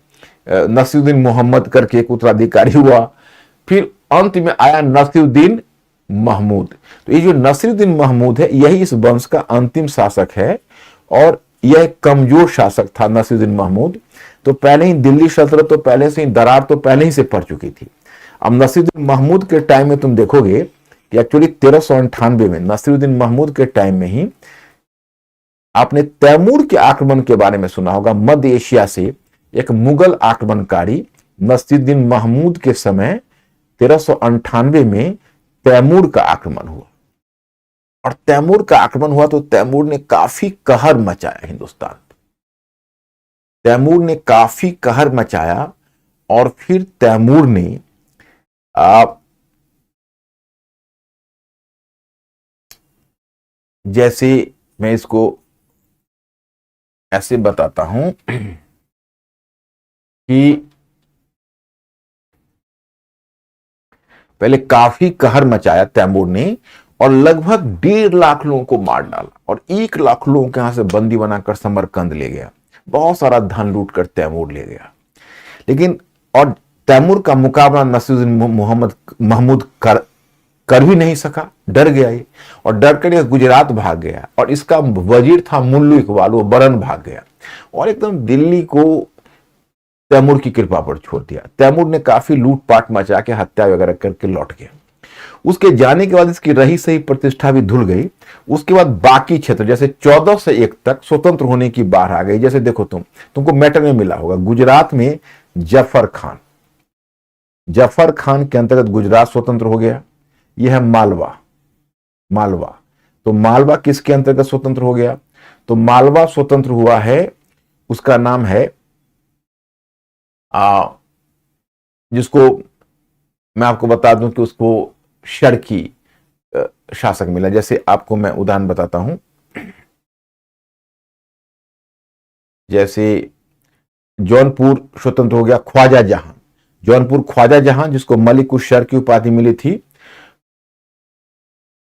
नसीरुद्दीन मोहम्मद करके एक उत्तराधिकारी हुआ, फिर अंत में आया नसीरुद्दीन महमूद। तो ये जो नसीरुद्दीन महमूद है, यही इस वंश का अंतिम शासक है, और यह कमजोर शासक था नसीरुद्दीन महमूद। तो पहले ही दिल्ली सल्तनत तो पहले से ही दरार तो पहले ही से पड़ चुकी थी। अब नसीरुद्दीन महमूद के टाइम में तुम देखोगे कि एक्चुअली 1398 में नसीरुद्दीन महमूद के टाइम में ही आपने तैमूर के आक्रमण के बारे में सुना होगा। मध्य एशिया से एक मुगल आक्रमणकारी नसीरुद्दीन महमूद के समय 1398 में तैमूर का आक्रमण हुआ, और तैमूर का आक्रमण हुआ तो तैमूर ने काफी कहर मचाया हिंदुस्तान। तैमूर ने काफी कहर मचाया और फिर तैमूर ने जैसे मैं इसको ऐसे बताता हूं कि पहले काफी कहर मचाया तैमूर ने और लगभग 1.5 लाख लोगों को मार डाला और 1 लाख लोगों के यहां से बंदी बनाकर समरकंद ले गया। बहुत सारा धन लूट कर तैमूर ले गया। लेकिन और तैमूर का मुकाबला नसीरुद्दीन महमूद कर भी नहीं सका, डर गया ये, और डर कर ये गुजरात भाग गया। और इसका वजीर था मुल्लू इकबाल, वो बरन भाग गया और एकदम दिल्ली को तैमूर की कृपा पर छोड़ दिया। तैमूर ने काफी लूटपाट मचा के हत्या वगैरह करके लौट गया। उसके जाने के बाद इसकी रही सही प्रतिष्ठा भी धुल गई। उसके बाद बाकी क्षेत्र जैसे 1401 तक स्वतंत्र होने की बात आ गई। जैसे देखो तुमको मैटर में मिला होगा, गुजरात में जफर खान के अंतर्गत गुजरात स्वतंत्र हो गया। यह है मालवा। तो मालवा किसके अंतर्गत स्वतंत्र हो गया? तो मालवा स्वतंत्र हुआ है, उसका नाम है जिसको मैं आपको बता दूं कि उसको शर्की शासक मिला। जैसे आपको मैं उदाहरण बताता हूं, जैसे जौनपुर स्वतंत्र हो गया ख्वाजा जहां, जौनपुर ख्वाजा जहां जिसको मलिक उश शर की उपाधि मिली थी।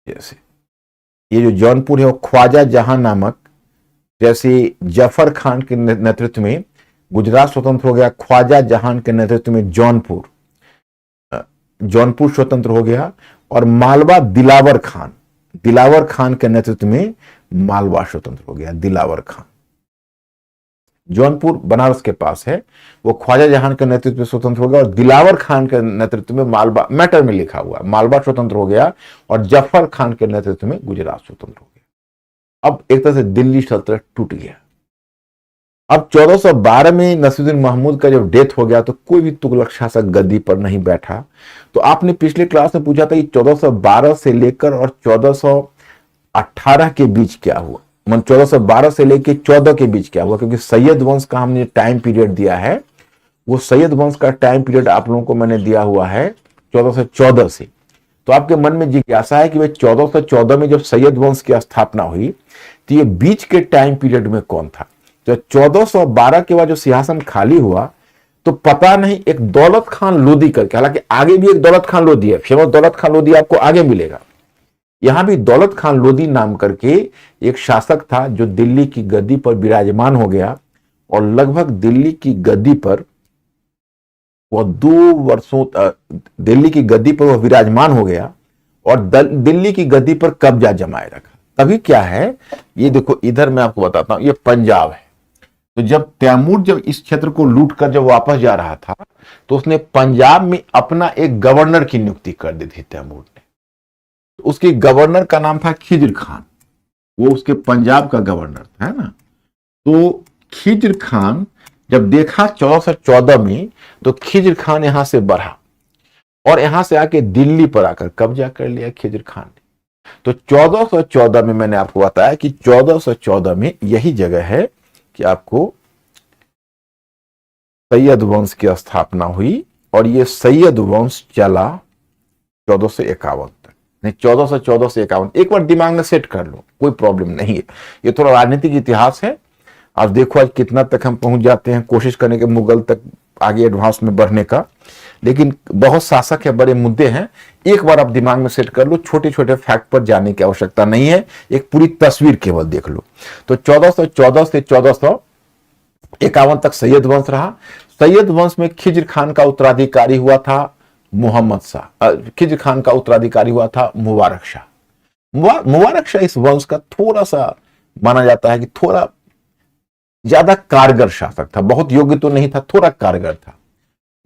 जैसे ये जो जौनपुर है वो ख्वाजा जहां नामक, जैसे जफर खान के नेतृत्व में गुजरात स्वतंत्र हो गया, ख्वाजा जहां के नेतृत्व में जौनपुर स्वतंत्र हो गया, और मालवा दिलावर खान के नेतृत्व में मालवा स्वतंत्र हो गया। दिलावर खान जौनपुर बनारस के पास है, वो ख्वाजा जहां के नेतृत्व में स्वतंत्र हो गया, और दिलावर खान के नेतृत्व में मालवा, मैटर में लिखा हुआ मालवा स्वतंत्र हो गया, और जफर खान के नेतृत्व में गुजरात स्वतंत्र हो गया। अब एक तरह से दिल्ली सल्तनत टूट गया। अब 1412 में नसीरुद्दीन महमूद का जब डेथ हो गया तो कोई भी तुगलक शासक गद्दी पर नहीं बैठा। तो आपने पिछले क्लास में पूछा था कि 1412 से लेकर और 1418 के बीच क्या हुआ, 1412 से लेकर 14 के बीच क्या हुआ, क्योंकि सैयद वंश का हमने टाइम पीरियड दिया है, वो सैयद वंश का टाइम पीरियड आप लोगों को मैंने दिया हुआ है 1414 से। तो आपके मन में जिज्ञासा है कि भाई 1414 में जब सैयद वंश की स्थापना हुई तो ये बीच के टाइम पीरियड में कौन था? तो 1412 के बाद जो सिंहासन खाली हुआ तो पता नहीं एक दौलत खान लोदी करके, हालांकि आगे भी एक दौलत खान लोदी है, फेमस दौलत खान लोदी आपको आगे मिलेगा, यहां भी दौलत खान लोदी नाम करके एक शासक था जो दिल्ली की गद्दी पर विराजमान हो गया, और लगभग दिल्ली की गद्दी पर वह 2 वर्षों दिल्ली की गद्दी पर वह विराजमान हो गया और दिल्ली की गद्दी पर कब्जा जमाए रखा। तभी क्या है, ये देखो इधर मैं आपको बताता हूं, ये पंजाब है। तो जब तैमूर जब इस क्षेत्र को लूट कर जब वापस जा रहा था तो उसने पंजाब में अपना एक गवर्नर की नियुक्ति कर दी थी तैमूर ने। तो उसके गवर्नर का नाम था खिज्र खान, वो उसके पंजाब का गवर्नर था, है ना। तो खिज्र खान जब देखा 1414 में, तो खिज्र खान यहां से बढ़ा और यहां से आके दिल्ली पर आकर कब्जा कर लिया खिज्र खान ने। तो 1414 में मैंने आपको बताया कि 1414 में यही जगह है कि आपको सैयद वंश की स्थापना हुई, और ये सैयद वंश चला 1451 तक, नहीं 1414 से 51। एक बार दिमाग में सेट कर लो, कोई प्रॉब्लम नहीं है, ये थोड़ा राजनीतिक इतिहास है। आप देखो आज कितना तक हम पहुंच जाते हैं, कोशिश करने के मुगल तक आगे एडवांस में बढ़ने का, लेकिन बहुत शासक है, बड़े मुद्दे हैं। एक बार आप दिमाग में सेट कर लो, छोटे छोटे फैक्ट पर जाने की आवश्यकता नहीं है, एक पूरी तस्वीर केवल देख लो। तो 1414 से 1451 तक सैयद वंश रहा। सैयद वंश में खिज्र खान का उत्तराधिकारी हुआ था मोहम्मद शाह, खिज्र खान का उत्तराधिकारी हुआ था मुबारक शाह। मुबारक शाह इस वंश का थोड़ा सा माना जाता है कि थोड़ा ज्यादा कारगर शासक था, बहुत योग्य तो नहीं था, थोड़ा कारगर था।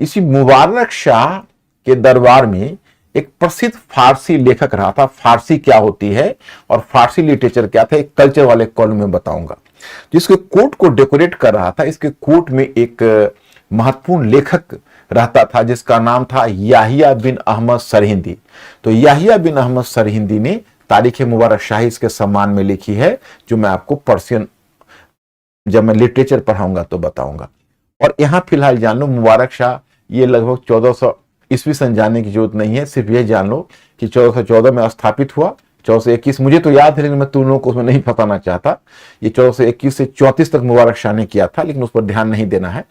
इसी मुबारक शाह के दरबार में एक प्रसिद्ध फारसी लेखक रहा था। फारसी क्या होती है और फारसी लिटरेचर क्या था, एक कल्चर वाले कॉलम में बताऊंगा। जिसके कोर्ट को डेकोरेट कर रहा था, इसके कोर्ट में एक महत्वपूर्ण लेखक रहता था जिसका नाम था याहिया बिन अहमद सरहिंदी। तो याहिया बिन अहमद सरहिंदी ने तारीख मुबारक शाही इसके सम्मान में लिखी है, जो मैं आपको पर्शियन जब मैं लिटरेचर पढ़ाऊंगा तो बताऊंगा। और यहां फिलहाल जान लो मुबारक शाह ये लगभग 1400 ईस्वी सन जानने की जरूरत नहीं है, सिर्फ ये जान लो कि 1414 में स्थापित हुआ। 1421 मुझे तो याद है लेकिन मैं तुम लोगों को उसमें नहीं फंसाना चाहता। ये 1421 से 34 तक मुबारक शाह ने किया था, लेकिन उस पर ध्यान नहीं देना है।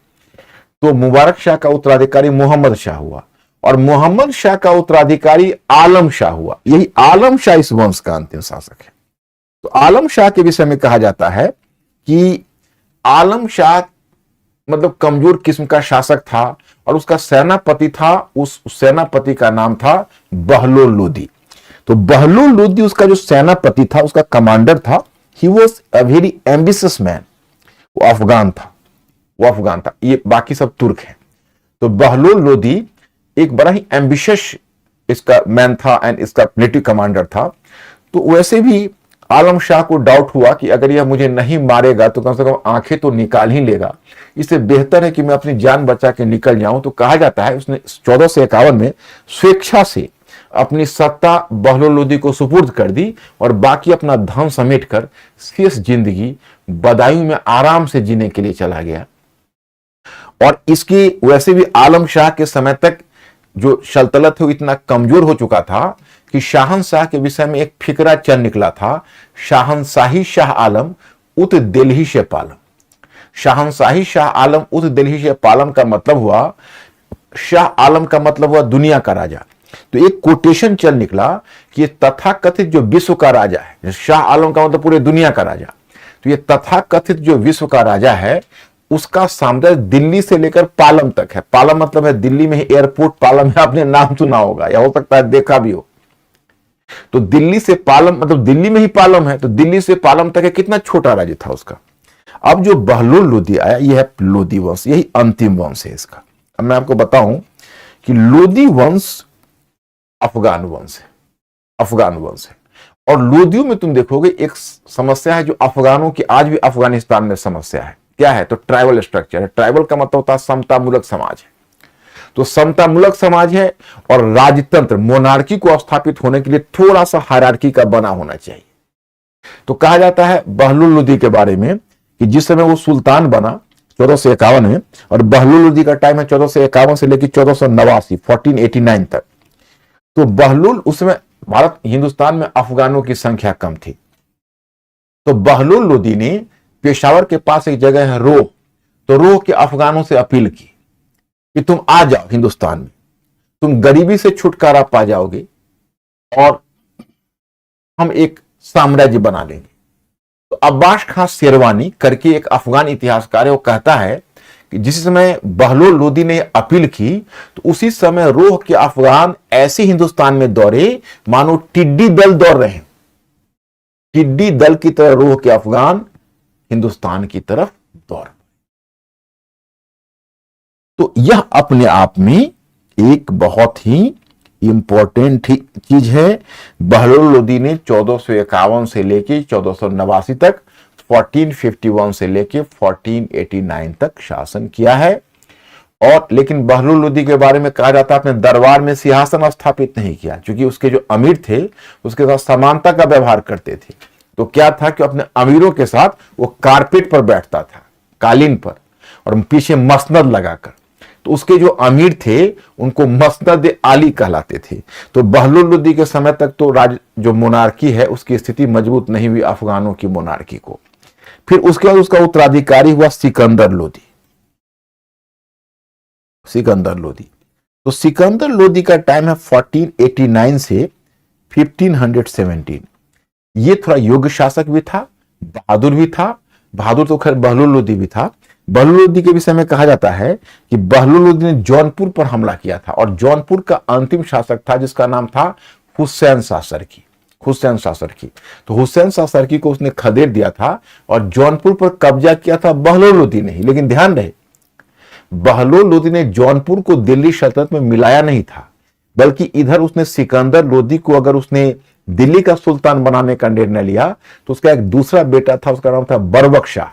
तो मुबारक शाह का उत्तराधिकारी मोहम्मद शाह हुआ और मोहम्मद शाह का उत्तराधिकारी आलम शाह हुआ। यही आलम शाह इस वंश का अंतिम शासक है। तो आलम शाह के विषय में कहा जाता है कि आलम शाह मतलब कमजोर किस्म का शासक था और उसका सेनापति था, उस सेनापति का नाम था बहलोल लोदी। तो बहलोल लोदी उसका जो सेनापति था, उसका कमांडर था। He was a very ambitious man. वो अफगान था, ये बाकी सब तुर्क हैं। तो बहलोल लोदी एक बड़ा ही एम्बिशियस इसका मैन था एंड इसका मिलिट्री कमांडर था। तो वैसे भी आलम शाह को डाउट हुआ कि अगर यह मुझे नहीं मारेगा तो कम से कम आंखें तो निकाल ही लेगा, इससे बेहतर है कि मैं अपनी जान बचा के निकल जाऊं। तो कहा जाता है उसने 1451 में स्वेच्छा से अपनी सत्ता बहलोल लोदी को सुपुर्द कर दी और बाकी अपना धन समेटकर शेष जिंदगी बदायूं में आराम से जीने के लिए चला गया। और इसकी वैसे भी आलम शाह के समय तक जो सल्तनत है वो इतना कमजोर हो चुका था कि शाहनशाह के विषय में एक फिकरा चल निकला था, शाहनशाही शाह आलम उत दिल्ही से पालम। शाहनशाही शाह आलम उत दिल्ही से पालम का मतलब हुआ, शाह आलम का मतलब हुआ दुनिया का राजा। तो एक कोटेशन चल निकला कि ये तथाकथित जो विश्व का राजा है, शाह आलम का मतलब पूरे दुनिया का राजा, तो ये तथाकथित जो विश्व का राजा है उसका साम्राज्य दिल्ली से लेकर पालम तक है। पालम मतलब है दिल्ली में ही एयरपोर्ट पालम है, आपने नाम सुना होगा या हो सकता है देखा भी हो। तो दिल्ली से पालम मतलब दिल्ली में ही पालम है, तो दिल्ली से पालम तक है, कितना छोटा राज्य था उसका। अब जो बहलोल लोदी आया, यह है लोदी वंश, यही अंतिम वंश है इसका। अब मैं आपको बताऊं कि लोदी वंश अफगान वंश है। और लोदियों में तुम देखोगे एक समस्या है जो अफगानों की आज भी अफगानिस्तान में समस्या है। क्या है? तो ट्राइबल स्ट्रक्चर है। ट्राइबल का मतलब होता है समतामूलक समाज है। तो समतामूलक समाज है और राजतंत्र मोनार्की को स्थापित होने के लिए थोड़ा सा हायरार्की का बना होना चाहिए। तो कहा जाता है बहलोल लोदी के बारे में कि जिस समय वो सुल्तान बना 1451 में, और बहलोल लोदी का टाइम है 1451 से लेकर 1489 1489 तक। तो बहलोल उस समय भारत हिंदुस्तान में अफगानों की संख्या कम थी। तो बहलोल लोदी ने पेशावर के पास एक जगह है रोह, तो रोह के अफगानों से अपील की कि तुम आ जाओ हिंदुस्तान में, तुम गरीबी से छुटकारा पा जाओगे और हम एक साम्राज्य बना लेंगे। तो अब्बास खां शेरवानी करके एक अफगान इतिहासकार है, वो कहता है कि जिस समय बहलोल लोदी ने अपील की तो उसी समय रोह के अफगान ऐसे हिंदुस्तान में दौड़े मानो टिड्डी दल दौड़ रहे हैं। टिड्डी दल की तरह रोह के अफगान हिंदुस्तान की तरफ दौड़। तो यह अपने आप में एक बहुत ही इंपॉर्टेंट चीज है। बहलोल लोदी ने 1451 से लेके 1489 तक, 1451 से लेके 1489 तक शासन किया है। और लेकिन बहलोल लोदी के बारे में कहा जाता है अपने दरबार में सिंहासन स्थापित नहीं किया, क्योंकि उसके जो अमीर थे उसके साथ समानता का व्यवहार करते थे। तो क्या था कि अपने अमीरों के साथ वो कारपेट पर बैठता था, कालीन पर, और पीछे मसनद लगाकर। तो उसके जो अमीर थे उनको मसनद आली कहलाते थे। तो बहलोल लोदी के समय तक तो जो मोनार्की है उसकी स्थिति मजबूत नहीं हुई अफगानों की मोनार्की को। फिर उसके बाद उसका उत्तराधिकारी हुआ सिकंदर लोदी। तो सिकंदर लोदी का टाइम है 1489 से 1517। ये थोड़ा योग्य शासक भी था, बहादुर भी था। बहादुर तो खैर बहलोल लोदी भी था। बहलोल लोदी के विषय में कहा जाता है कि बहलोल लोदी ने जौनपुर पर हमला किया था और जौनपुर का अंतिम शासक था जिसका नाम था हुसैन शाह सरकी। तो हुसैन शाह सरकी को उसने खदेड़ दिया था और जौनपुर पर कब्जा किया था बहलोल लोदी ने ही। लेकिन ध्यान रहे, बहलोल लोदी ने जौनपुर को दिल्ली सल्तनत में मिलाया नहीं था, बल्कि इधर उसने सिकंदर लोदी को अगर उसने दिल्ली का सुल्तान बनाने का निर्णय लिया तो उसका एक दूसरा बेटा था, उसका नाम था बरबक शाह।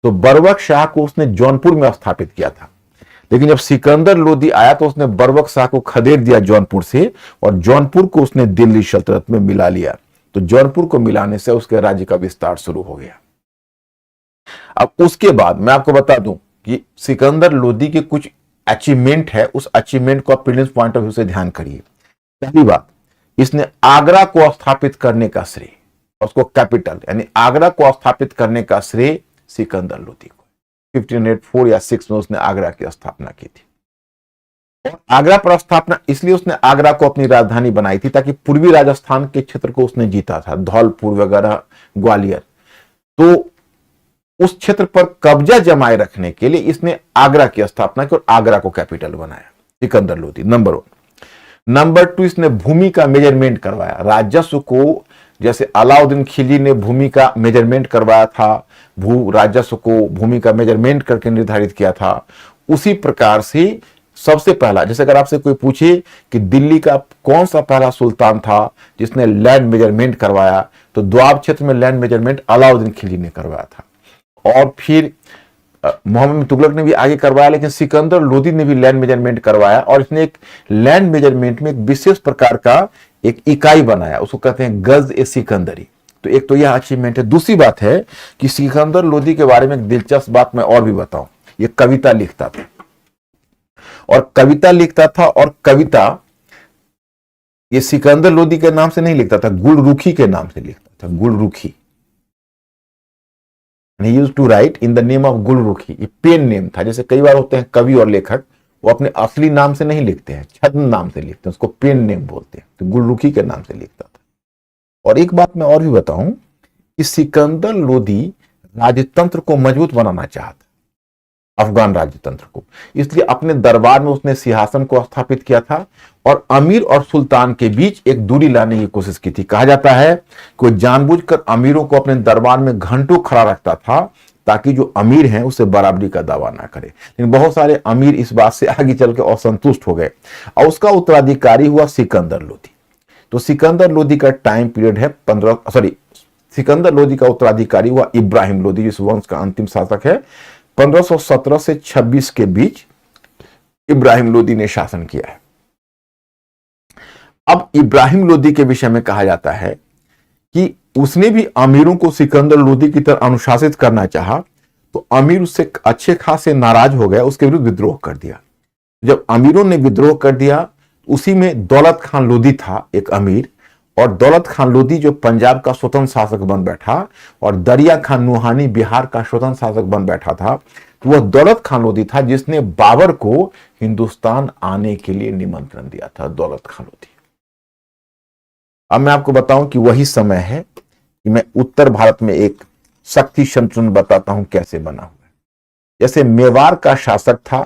तो बरबक शाह को उसने जौनपुर में स्थापित किया था, लेकिन जब सिकंदर लोदी आया तो उसने बरबक शाह को खदेड़ दिया जौनपुर से, और जौनपुर को उसने दिल्ली सल्तनत में मिला लिया। तो जौनपुर को मिलाने से उसके राज्य का विस्तार शुरू हो गया। अब उसके बाद मैं आपको बता दूं कि सिकंदर लोदी के कुछ अचीवमेंट है, उस अचीवमेंट को आप प्रीलिम्स पॉइंट ऑफ व्यू से ध्यान करिए। पहली बात, इसने आगरा को स्थापित करने का श्रेय, उसको कैपिटल यानी आगरा को स्थापित करने का श्रेय सिकंदर लोदी को। 1504 या 6 में उसने आगरा की स्थापना की थी। और आगरा पर स्थापना इसलिए उसने आगरा को अपनी राजधानी बनाई थी ताकि पूर्वी राजस्थान के क्षेत्र को उसने जीता था, धौलपुर वगैरह, ग्वालियर। तो उस क्षेत्र पर कब्जा जमाए रखने के लिए इसने आगरा की स्थापना की और आगरा को कैपिटल बनाया सिकंदर लोदी, नंबर 1। नंबर 2, इसने भूमि का मेजरमेंट करवाया। राजस्व को जैसे अलाउद्दीन खिलजी ने भूमि का मेजरमेंट करवाया था, भू राजस्व को भूमि का मेजरमेंट करके निर्धारित किया था, उसी प्रकार से सबसे पहला, जैसे अगर आपसे कोई पूछे कि दिल्ली का कौन सा पहला सुल्तान था जिसने लैंड मेजरमेंट करवाया, तो द्वाब क्षेत्र में लैंड मेजरमेंट अलाउद्दीन खिलजी ने करवाया था। और फिर मोहम्मद तुगलक ने भी आगे करवाया, लेकिन सिकंदर लोदी ने भी लैंड मेजरमेंट करवाया। और इसने एक लैंड मेजरमेंट में एक विशेष प्रकार का एक इकाई बनाया, उसको कहते हैं गज ए सिकंदरी। तो एक तो यह अचीवमेंट है। दूसरी बात है कि सिकंदर लोदी के बारे में एक दिलचस्प बात मैं और भी बताऊं, ये कविता लिखता था, और कविता लिखता था, और कविता ये सिकंदर लोदी के नाम से नहीं लिखता था, गुलरुखी के नाम से लिखता था, Gulrukhi. He used to write in the name of Gulrukhi. ये पेन नेम था। जैसे कई बार होते हैं कवि और लेखक, वो अपने असली नाम से नहीं लिखते हैं, छद्म नाम से लिखते हैं, उसको पेन नेम बोलते हैं। तो गुलरुखी के नाम से लिखता था। और एक बात मैं और भी बताऊं कि सिकंदर लोदी राजतंत्र को मजबूत बनाना चाहता, अफगान राजतंत्र को, इसलिए अपने दरबार में उसने सिंहासन को स्थापित किया था और अमीर और सुल्तान के बीच एक दूरी लाने की कोशिश की थी। कहा जाता है कि वो जानबूझकर अमीरों को अपने दरबार में घंटों खड़ा रखता था ताकि जो अमीर हैं उसे बराबरी का दावा ना करे। लेकिन बहुत सारे अमीर इस बात से आगे चल के असंतुष्ट हो गए और उसका उत्तराधिकारी हुआ सिकंदर लोदी। तो सिकंदर लोदी का टाइम पीरियड है सिकंदर लोदी का उत्तराधिकारी हुआ इब्राहिम लोदी, जिस वंश का अंतिम शासक है। 1517 से 26 के बीच इब्राहिम लोदी ने शासन किया है। अब इब्राहिम लोदी के विषय में कहा जाता है कि उसने भी अमीरों को सिकंदर लोदी की तरह अनुशासित करना चाहा, तो अमीर उससे अच्छे खासे नाराज हो गए, उसके विरुद्ध विद्रोह कर दिया। जब अमीरों ने विद्रोह कर दिया, उसी में दौलत खान लोदी था एक अमीर, और दौलत खान लोदी जो पंजाब का स्वतंत्र शासक बन बैठा, और दरिया खान नुहानी बिहार का स्वतंत्र शासक बन बैठा था। तो वह दौलत खान लोदी था जिसने बाबर को हिंदुस्तान आने के लिए निमंत्रण दिया था, दौलत खान लोदी। अब मैं आपको बताऊं कि वही समय है कि मैं उत्तर भारत में एक शक्ति संतुलन बताता हूं कैसे बना हुआ है। जैसे मेवाड़ का शासक था,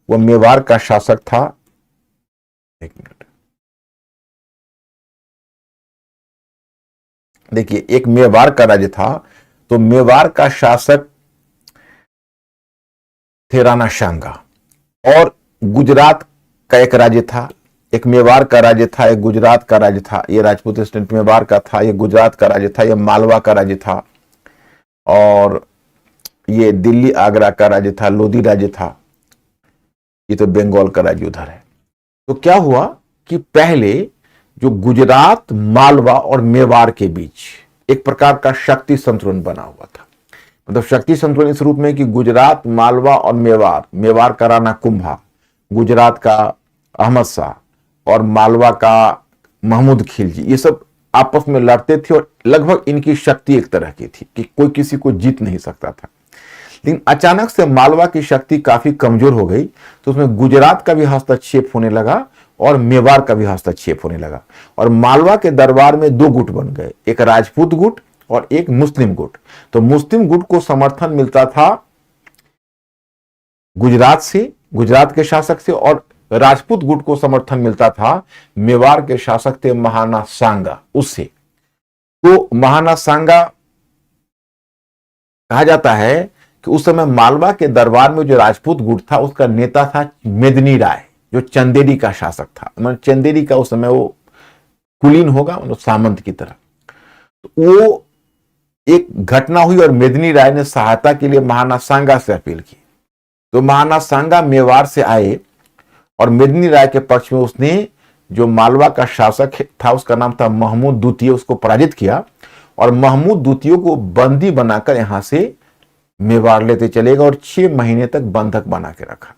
वह मेवाड़ का शासक था, एक मिनट देखिए, एक मेवाड़ का राज्य था, तो मेवाड़ का शासक थे राणा सांगा। और गुजरात का एक राज्य था, एक मेवाड़ का राज्य था, एक गुजरात का राज्य था। ये राजपूत स्टेट मेवाड़ का था, ये गुजरात का राज्य था, ये मालवा का राज्य था, और ये दिल्ली आगरा का राज्य था, लोधी राज्य था। ये तो बंगाल का राज्य उधर है। तो क्या हुआ कि पहले जो गुजरात, मालवा और मेवाड़ के बीच एक प्रकार का शक्ति संतुलन बना हुआ था। मतलब शक्ति संतुलन इस रूप में कि गुजरात, मालवा और मेवाड़ का राणा कुंभा, गुजरात का अहमद शाह और मालवा का महमूद खिलजी, ये सब आपस में लड़ते थे और लगभग इनकी शक्ति एक तरह की थी कि कोई किसी को जीत नहीं सकता था। लेकिन अचानक से मालवा की शक्ति काफी कमजोर हो गई, तो उसमें गुजरात का भी हस्तक्षेप होने लगा और मेवाड़ का भी हस्तक्षेप होने लगा। और मालवा के दरबार में दो गुट बन गए, एक राजपूत गुट और एक मुस्लिम गुट। तो मुस्लिम गुट को समर्थन मिलता था गुजरात से, गुजरात के शासक से, और राजपूत गुट को समर्थन मिलता था मेवाड़ के शासक थे महाना सांगा, उससे। तो महाना सांगा कहा जाता है कि उस समय मालवा के दरबार में जो राजपूत गुट था उसका नेता था मेदिनी राय। जो चंदेरी का शासक था, मतलब चंदेरी का उस समय वो कुलीन होगा, मतलब सामंत की तरह। तो वो एक घटना हुई और मेदिनी राय ने सहायता के लिए महाराणा सांगा से अपील की। तो महाराणा सांगा मेवाड़ से आए और मेदिनी राय के पक्ष में उसने जो मालवा का शासक था, उसका नाम था महमूद द्वितीय, उसको पराजित किया और महमूद द्वितीय को बंदी बनाकर यहां से मेवाड़ लेते चलेगा और 6 महीने तक बंधक बना के रखा।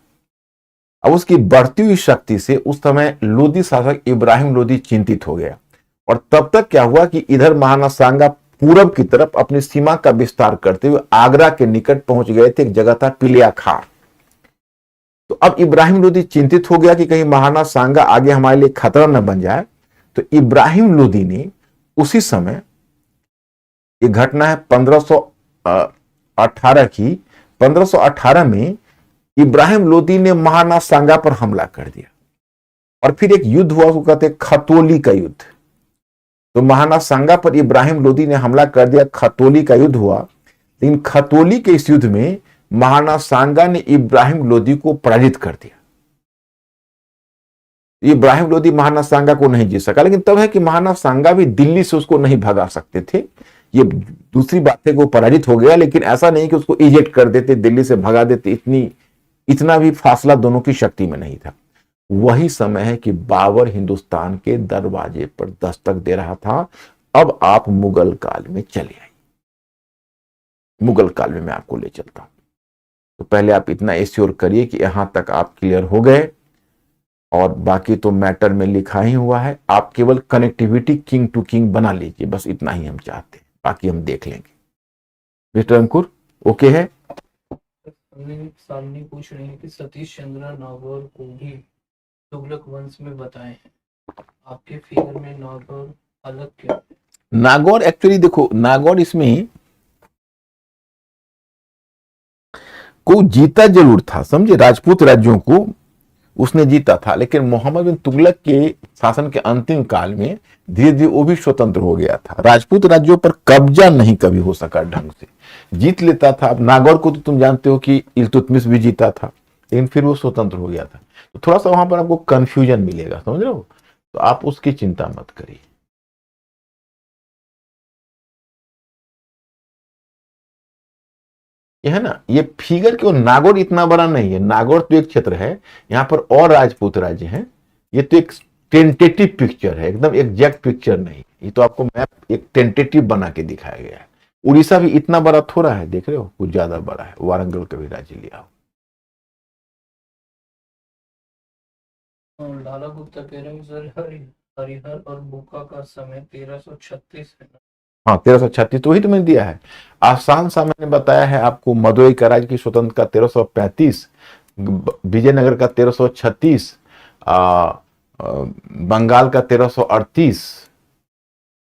अब उसकी बढ़ती हुई शक्ति से उस समय लोधी शासक इब्राहिम लोधी चिंतित हो गया और तब तक क्या हुआ कि इधर महाराणा सांगा पूरब की तरफ अपनी सीमा का विस्तार करते हुए आगरा के निकट पहुंच गए थे। एक जगह था पिलिया खार। तो अब इब्राहिम लोधी चिंतित हो गया कि कहीं महाराणा सांगा आगे हमारे लिए खतरा न बन जाए। तो इब्राहिम लोधी ने उसी समय, ये घटना है 1518 की, 1518 में इब्राहिम लोधी ने महाराणा सांगा पर हमला कर दिया और फिर एक युद्ध हुआ, उसको कहते हैं खतौली का युद्ध। तो महाराणा सांगा पर इब्राहिम लोधी ने हमला कर दिया, खतौली का युद्ध हुआ। लेकिन खतौली के इस युद्ध में महाराणा सांगा ने इब्राहिम लोधी को पराजित कर दिया। इब्राहिम लोधी महाराणा सांगा को नहीं जीत सका, लेकिन तब है कि महाराणा सांगा भी दिल्ली से उसको नहीं भगा सकते थे। ये दूसरी बात है कि वो पराजित हो गया, लेकिन ऐसा नहीं कि उसको इजेक्ट कर देते, दिल्ली से भगा देते, इतना भी फासला दोनों की शक्ति में नहीं था। वही समय है कि बाबर हिंदुस्तान के दरवाजे पर दस्तक दे रहा था। अब आप मुगल काल में चले आइए, मुगल काल में मैं आपको ले चलता हूं। तो पहले आप इतना एश्योर करिए कि यहां तक आप क्लियर हो गए और बाकी तो मैटर में लिखा ही हुआ है। आप केवल कनेक्टिविटी किंग टू किंग बना लीजिए, बस इतना ही हम चाहते हैं, बाकी हम देख लेंगे। मिस्टर अंकुर ओके है? सामने पूछ रहे हैं कि सतीश चंद्र नागौर को भी तुगलक वंश में बताए हैं, आपके फिगर में नागौर अलग क्यों? नागौर एक्चुअली देखो, नागौर इसमें को जीता जरूर था, समझे, राजपूत राज्यों को उसने जीता था, लेकिन मोहम्मद बिन तुगलक के शासन के अंतिम काल में धीरे धीरे वो भी स्वतंत्र हो गया था। राजपूत राज्यों पर कब्जा नहीं कभी हो सका ढंग से, जीत लेता था। अब नागौर को तो तुम जानते हो कि इल्तुतमिश भी जीता था, लेकिन फिर वो स्वतंत्र हो गया था। तो थोड़ा सा वहां पर आपको कंफ्यूजन मिलेगा, समझ रहे हो, तो आप उसकी चिंता मत करिए। ये है ना, ये फिगर क्यों, नागौर इतना बड़ा नहीं है, नागौर तो एक क्षेत्र है, यहाँ पर और राजपूत राज्य हैं। ये तो एक टेंटेटिव पिक्चर है, एकदम एग्जैक्ट पिक्चर नहीं। ये तो आपको मैप एक टेंटेटिव बना के दिखाया गया है। उड़ीसा भी इतना बड़ा थोड़ा है, देख रहे हो, कुछ ज्यादा बड़ा है। वारंगल का भी राज्य लिया हो। और लाला गुप्ता कह रहे हैं सर हरिहर और बुका का समय 1336 है। हाँ 1336, तो वही तो मैंने दिया है। आसान सा मैंने बताया है आपको। मदुरई का राज्य की स्वतंत्रता 1335, विजयनगर का 1336, बंगाल का 1338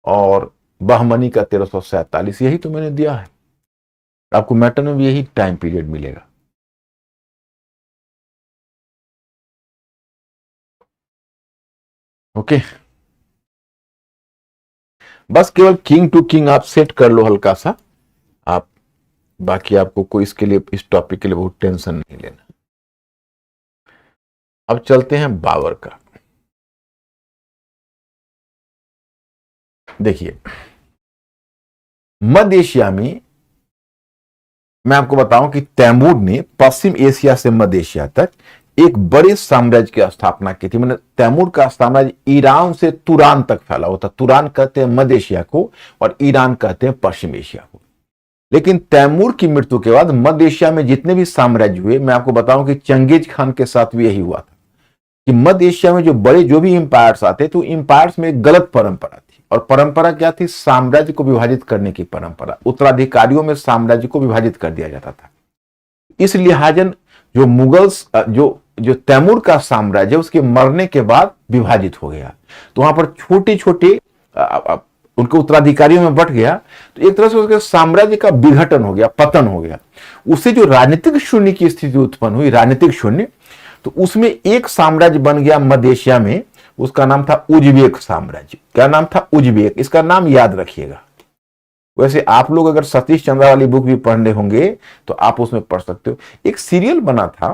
और बहमनी का 1347, यही तो मैंने दिया है आपको। मैटर में भी यही टाइम पीरियड मिलेगा। ओके, बस केवल किंग टू किंग आप सेट कर लो हल्का सा, आप बाकी आपको कोई इसके लिए, इस टॉपिक के लिए बहुत टेंशन नहीं लेना। अब चलते हैं बाबर का। देखिए, मध्य एशिया में मैं आपको बताऊं कि तैमूर ने पश्चिम एशिया से मध्य एशिया तक एक बड़े साम्राज्य की स्थापना की थी। मैंने तैमूर का साम्राज्य ईरान से तुरान तक फैला हुआ था। तुरान कहते हैं मध्य एशिया को और ईरान कहते हैं पश्चिम एशिया को। लेकिन तैमूर की मृत्यु के बाद मध्य एशिया में जितने भी साम्राज्य हुए, मैं आपको बताऊं कि चंगेज खान के साथ भी यही हुआ था कि मध्य एशिया में जो भी इंपायर्स आते, तो इंपायर्स में एक गलत परंपरा थी। और परंपरा क्या थी? साम्राज्य को विभाजित करने की परंपरा। उत्तराधिकारियों में साम्राज्य को विभाजित कर दिया जाता था। इस लिहाजन जो मुगल्स जो तैमूर का साम्राज्य उसके मरने के बाद विभाजित हो गया, तो वहां पर छोटे छोटे उनके उत्तराधिकारियों में बट गया। तो एक तरह से उसके साम्राज्य का विघटन हो गया, पतन हो गया। उससे जो राजनीतिक शून्य की स्थिति उत्पन्न हुई, राजनीतिक शून्य, तो उसमें एक साम्राज्य बन गया मध्य एशिया में, उसका नाम था उज्बेक साम्राज्य। क्या नाम था? उज्बेक। इसका नाम याद रखिएगा। वैसे आप लोग अगर सतीश चंद्रा वाली बुक भी पढ़ने होंगे तो आप उसमें पढ़ सकते हो। एक सीरियल बना था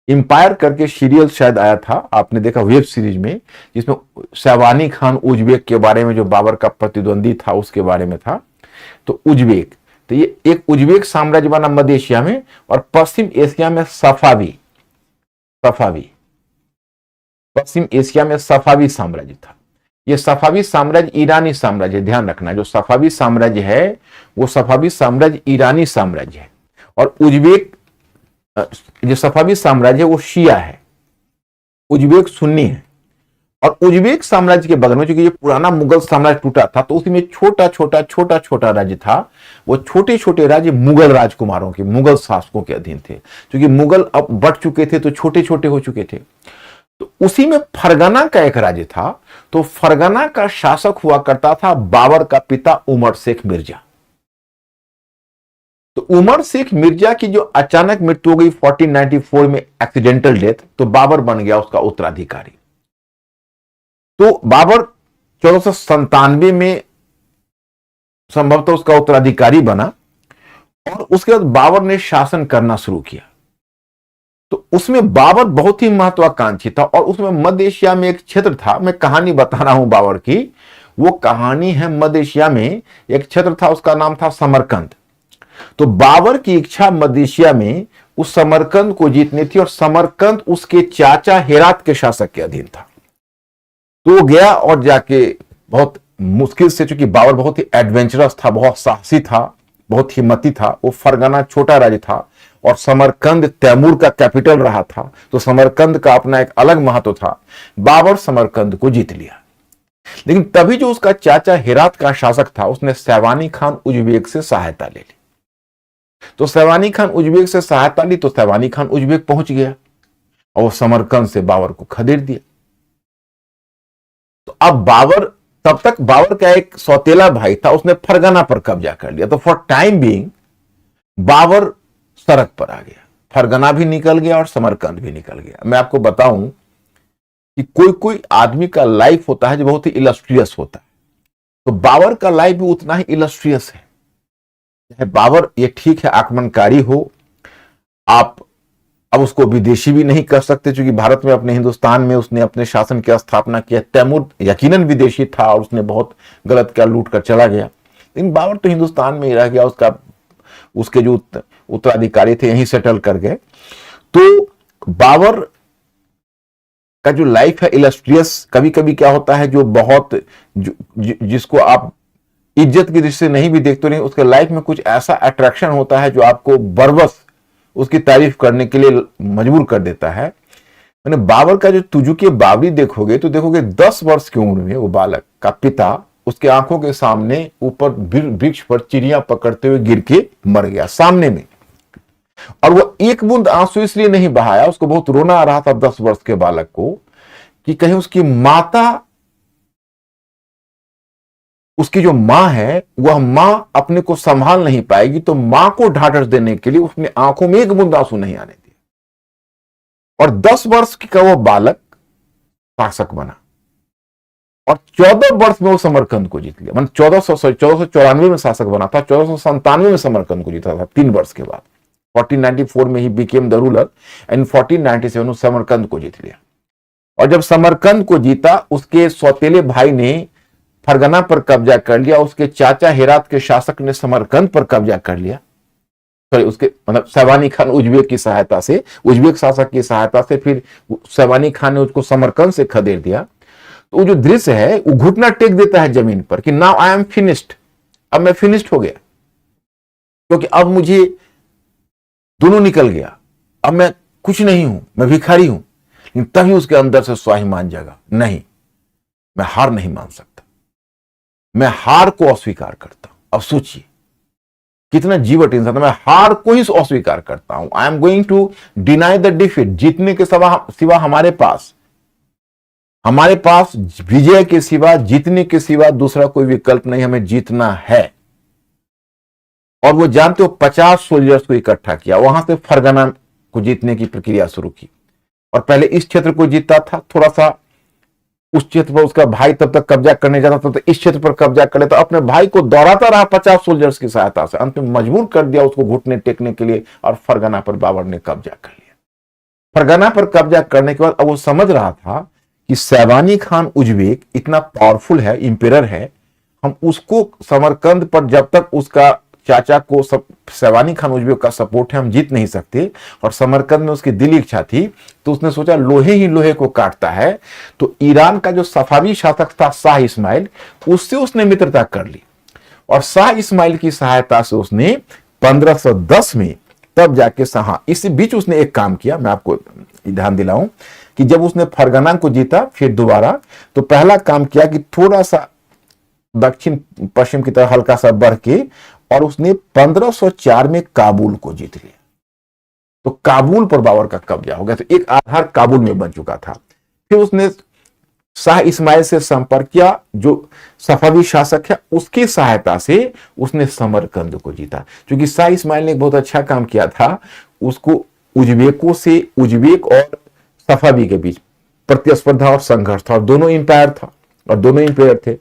एम्पायर करके सीरियल शायद आया था, आपने देखा वेब सीरीज में, जिसमें शैवानी खान उज्बेक के बारे में, जो बाबर का प्रतिद्वंदी था उसके बारे में था। तो उज्बेक, तो ये एक उज्बेक साम्राज्य बना मध्य एशिया में, और पश्चिम एशिया में सफावी पश्चिम एशिया में सफावी साम्राज्य था। ये सफावी साम्राज्य ईरानी साम्राज्य, ध्यान रखना, जो सफावी साम्राज्य है वो सफावी साम्राज्य ईरानी साम्राज्य है। और उज्बेक, जो सफावी साम्राज्य है वो शिया है, उज्बेक सुन्नी है। और उज्बेक साम्राज्य के बगल में, क्योंकि ये पुराना मुगल साम्राज्य टूटा था, तो उसमें छोटा छोटा राज्य था। वो छोटे छोटे राज्य मुगल राजकुमारों के, मुगल शासकों के अधीन थे। क्योंकि मुगल अब बढ़ चुके थे तो छोटे छोटे हो चुके थे। तो उसी में फरगना का एक राज्य था। तो फरगना का शासक हुआ करता था बाबर का पिता उमर शेख मिर्जा। तो उमर शेख मिर्जा की जो अचानक मृत्यु हो गई 1494 में, एक्सीडेंटल डेथ, तो बाबर बन गया उसका उत्तराधिकारी। तो बाबर 1497 में संभवतः उसका उत्तराधिकारी बना, और उसके बाद बाबर ने शासन करना शुरू किया। तो उसमें बाबर बहुत ही महत्वाकांक्षी था, और उसमें मध्य एशिया में एक क्षेत्र था, मैं कहानी बता रहा हूं बाबर की, वो कहानी है मध्य एशिया में एक क्षेत्र था, उसका नाम था समरकंद। तो बाबर की इच्छा मध्य एशिया में उस समरकंद को जीतनी थी, और समरकंद उसके चाचा हेरात के शासक के अधीन था। तो वो गया और जाके बहुत मुश्किल से, चूंकि बाबर बहुत ही एडवेंचरस था, बहुत साहसी था, बहुत हिम्मती था, वो फरगना छोटा राज्य था, और समरकंद तैमूर का कैपिटल रहा था, तो समरकंद का अपना एक अलग महत्व था। बाबर समरकंद को जीत लिया। लेकिन तभी जो उसका चाचा हेरात का शासक था, उसने सैवानी खान उज्बेक से सहायता ले ली। तो सैवानी खान उज्बेक से सहायता ली, तो सैवानी खान उज्बेक पहुंच गया, और वो समरकंद से बाबर को खदेड़ दिया। तो अब बाबर, तब तक बाबर का एक सौतेला भाई था, उसने फरगना पर कब्जा कर लिया। तो फॉर टाइम बीइंग बाबर सड़क पर आ गया, फरगना भी निकल गया और समरकंद भी निकल गया। मैं आपको बताऊं कि कोई कोई आदमी का लाइफ होता है जो बहुत ही इलस्ट्रियस होता है, तो बाबर का लाइफ भी उतना ही इलस्ट्रियस है। बाबर, ये ठीक है आक्रमणकारी हो, आप अब उसको विदेशी भी नहीं कर सकते, क्योंकि भारत में, अपने हिंदुस्तान में उसने अपने शासन की स्थापना किया। तैमूर यकीनन विदेशी था, और उसने बहुत गलत क्या लूट कर चला गया, लेकिन बाबर तो हिंदुस्तान में ही रह गया, उसके जो उत्तराधिकारी थे यहीं सेटल कर गए। तो बाबर का जो लाइफ है इलस्ट्रियस, कभी कभी क्या होता है, जो बहुत जिसको आप इज्जत की दृष्टि से नहीं भी देखते, नहीं, उसके लाइफ में कुछ ऐसा अट्रैक्शन होता है जो आपको बरबस उसकी तारीफ करने के लिए मजबूर कर देता है। मैंने बाबर का जो तुजुके बाबरी देखोगे, तो देखोगे 10 वर्ष की उम्र में वो बालक का पिता उसके आंखों के सामने ऊपर वृक्ष पर चिड़िया पकड़ते हुए गिर के मर गया सामने में, और वो एक बूंद आंसू इसलिए नहीं बहाया, उसको बहुत रोना आ रहा था 10 वर्ष के बालक को, कि कहीं उसकी माता, उसकी जो मां है, वह मां अपने को संभाल नहीं पाएगी, तो मां को ढांढस देने के लिए उसने आंखों में एक बूंद आंसू नहीं आने दिया। और 10 वर्ष का वो बालक शासक बना, और 14 वर्ष में वो समरकंद को जीत लिया। मतलब 1494 में शासक बना था, 1497 में समरकंद को जीता था, 3 वर्ष के बाद। 1494 में ही became the ruler, and 1497 Samarkand को जीत लिया। और जब समरकंद को जीता, उसके सौतेले भाई ने फरगना पर कब्जा कर लिया, उसके चाचा हेरात के शासक ने समरकंद पर कब्जा कर लिया। सॉरी, उसके मतलब सैवानी खान उज्बेक की सहायता से, उज्बेक शासक की सहायता से, फिर सैवानी खान ने उसको समरकंद से खदेड़ दिया। तो वो जो दृश्य है, वो घुटना टेक देता है जमीन पर कि नाउ आई एम फिनिश्ड, अब मैं फिनिश्ड हो गया, क्योंकि अब मुझे दोनों निकल गया, अब मैं कुछ नहीं हूं, मैं भिखारी हूं। लेकिन तभी उसके अंदर से स्वाभिमान जगा, नहीं, मैं हार नहीं मान सकता, मैं हार को अस्वीकार करता हूं। अब सोचिए कितना जीवट इंसान था, मैं हार को ही अस्वीकार करता हूं। I am going to deny the defeat. जीतने के सिवा हमारे पास विजय के सिवा, जीतने के सिवा दूसरा कोई विकल्प नहीं, हमें जीतना है। और वो जानते हो 50 सोल्जर्स को इकट्ठा किया, वहां से फरगना को जीतने की प्रक्रिया शुरू की। और पहले इस क्षेत्र को जीता था, थोड़ा सा उस क्षेत्र पर उसका भाई तब तक कब्जा करने जाता था, तो इस क्षेत्र पर कब्जा कर लेता, अपने भाई को दौड़ाता रहा 50 सोल्जर्स की सहायता से, अंत में मजबूर कर दिया उसको घुटने टेकने के लिए, और फरगना पर बाबर ने कब्जा कर लिया। फरगना पर कब्जा करने के बाद अब वो समझ रहा था कि सैवानी खान उज्बेक इतना पावरफुल है, इंपेरर है, हम उसको समरकंद पर जब तक उसका चाचा को सैवानी खान उज्बेक का सपोर्ट है हम जीत नहीं सकते। और समरकंद में उसकी दिली इच्छा थी, तो उसने सोचा लोहे ही लोहे को काटता है। तो ईरान का जो सफावी शासक था शाह इस्माइल, उससे उसने मित्रता कर ली और शाह इस्माइल की सहायता से उसने 1510 में तब जाके हाँ, इस बीच उसने एक काम किया, मैं आपको ध्यान दिलाऊं कि जब उसने फरगना को जीता फिर दोबारा, तो पहला काम किया कि थोड़ा सा दक्षिण पश्चिम की तरफ हल्का सा बढ़ के और उसने 1504 में काबुल को जीत लिया। तो काबुल पर बाबर का कब्जा हो गया, तो एक आधार काबुल में बन चुका था। फिर उसने शाह इस्माइल से संपर्क किया, जो सफावी शासक है, उसकी सहायता से उसने समरकंद को जीता। क्योंकि शाह इस्माइल ने एक बहुत अच्छा काम किया था, उसको उज्बेकों से, उज्बेक और सफावी के बीच प्रतिस्पर्धा और संघर्ष था और दोनों इंपायर था और दोनों इंपायर थे।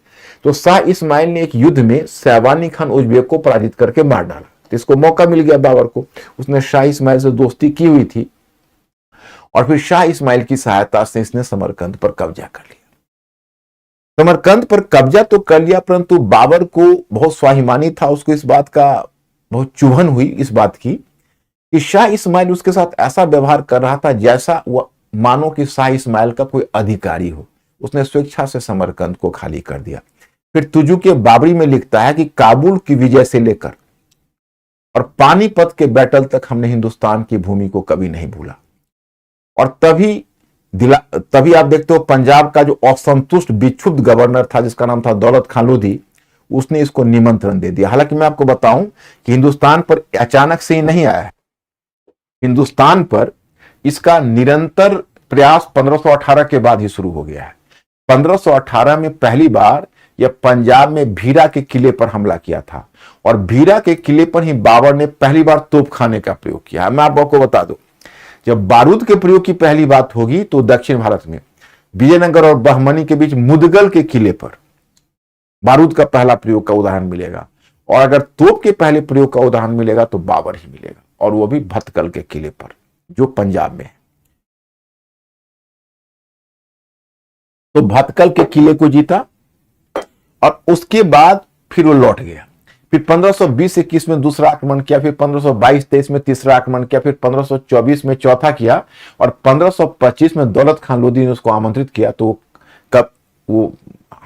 तो शाह इस्माइल ने एक युद्ध में सैवानी खान उज्बेक को पराजित करके मार डाला। तो इसको मौका मिल गया बाबर को, उसने शाह इस्माइल से दोस्ती की हुई थी और फिर शाह इस्माइल की सहायता से इसने समरकंद पर कब्जा कर लिया। समरकंद पर कब्जा तो कर लिया, परंतु बाबर को बहुत स्वाभिमानी था, उसको इस बात का बहुत चुभन हुई इस बात की कि शाह इस्माइल उसके साथ ऐसा व्यवहार कर रहा था जैसा वह मानो कि शाह इस्माइल का कोई अधिकारी हो। उसने स्वेच्छा से समरकंद को खाली कर दिया। फिर तुजु के बाबरी में लिखता है कि काबुल की विजय से लेकर और पानीपत के बैटल तक हमने हिंदुस्तान की भूमि को कभी नहीं भूला। और तभी आप देखते हो पंजाब का जो असंतुष्ट विक्षुब्ध गवर्नर था जिसका नाम था दौलत खान लोधी, उसने इसको निमंत्रण दे दिया। हालांकि मैं आपको बताऊं कि हिंदुस्तान पर अचानक से ही नहीं आया है, हिंदुस्तान पर इसका निरंतर प्रयास 1518 के बाद ही शुरू हो गया है। 1518 में पहली बार यह पंजाब में भीरा के किले पर हमला किया था और भीरा के किले पर ही बाबर ने पहली बार तोपखाने का प्रयोग किया। मैं आपको बता दूं, जब बारूद के प्रयोग की पहली बात होगी तो दक्षिण भारत में विजयनगर और बहमनी के बीच मुदगल के किले पर बारूद का पहला प्रयोग का उदाहरण मिलेगा, और अगर तोप के पहले प्रयोग का उदाहरण मिलेगा तो बाबर ही मिलेगा, और वो भी भतकल के किले पर जो पंजाब में है। तो भतकल के किले को जीता और उसके बाद फिर वो लौट गया। फिर 1520-21 में दूसरा आक्रमण किया, फिर 1522-23 में तीसरा आक्रमण किया, फिर 1524 में चौथा किया और 1525 में दौलत खान लोधी ने उसको आमंत्रित किया तो कब वो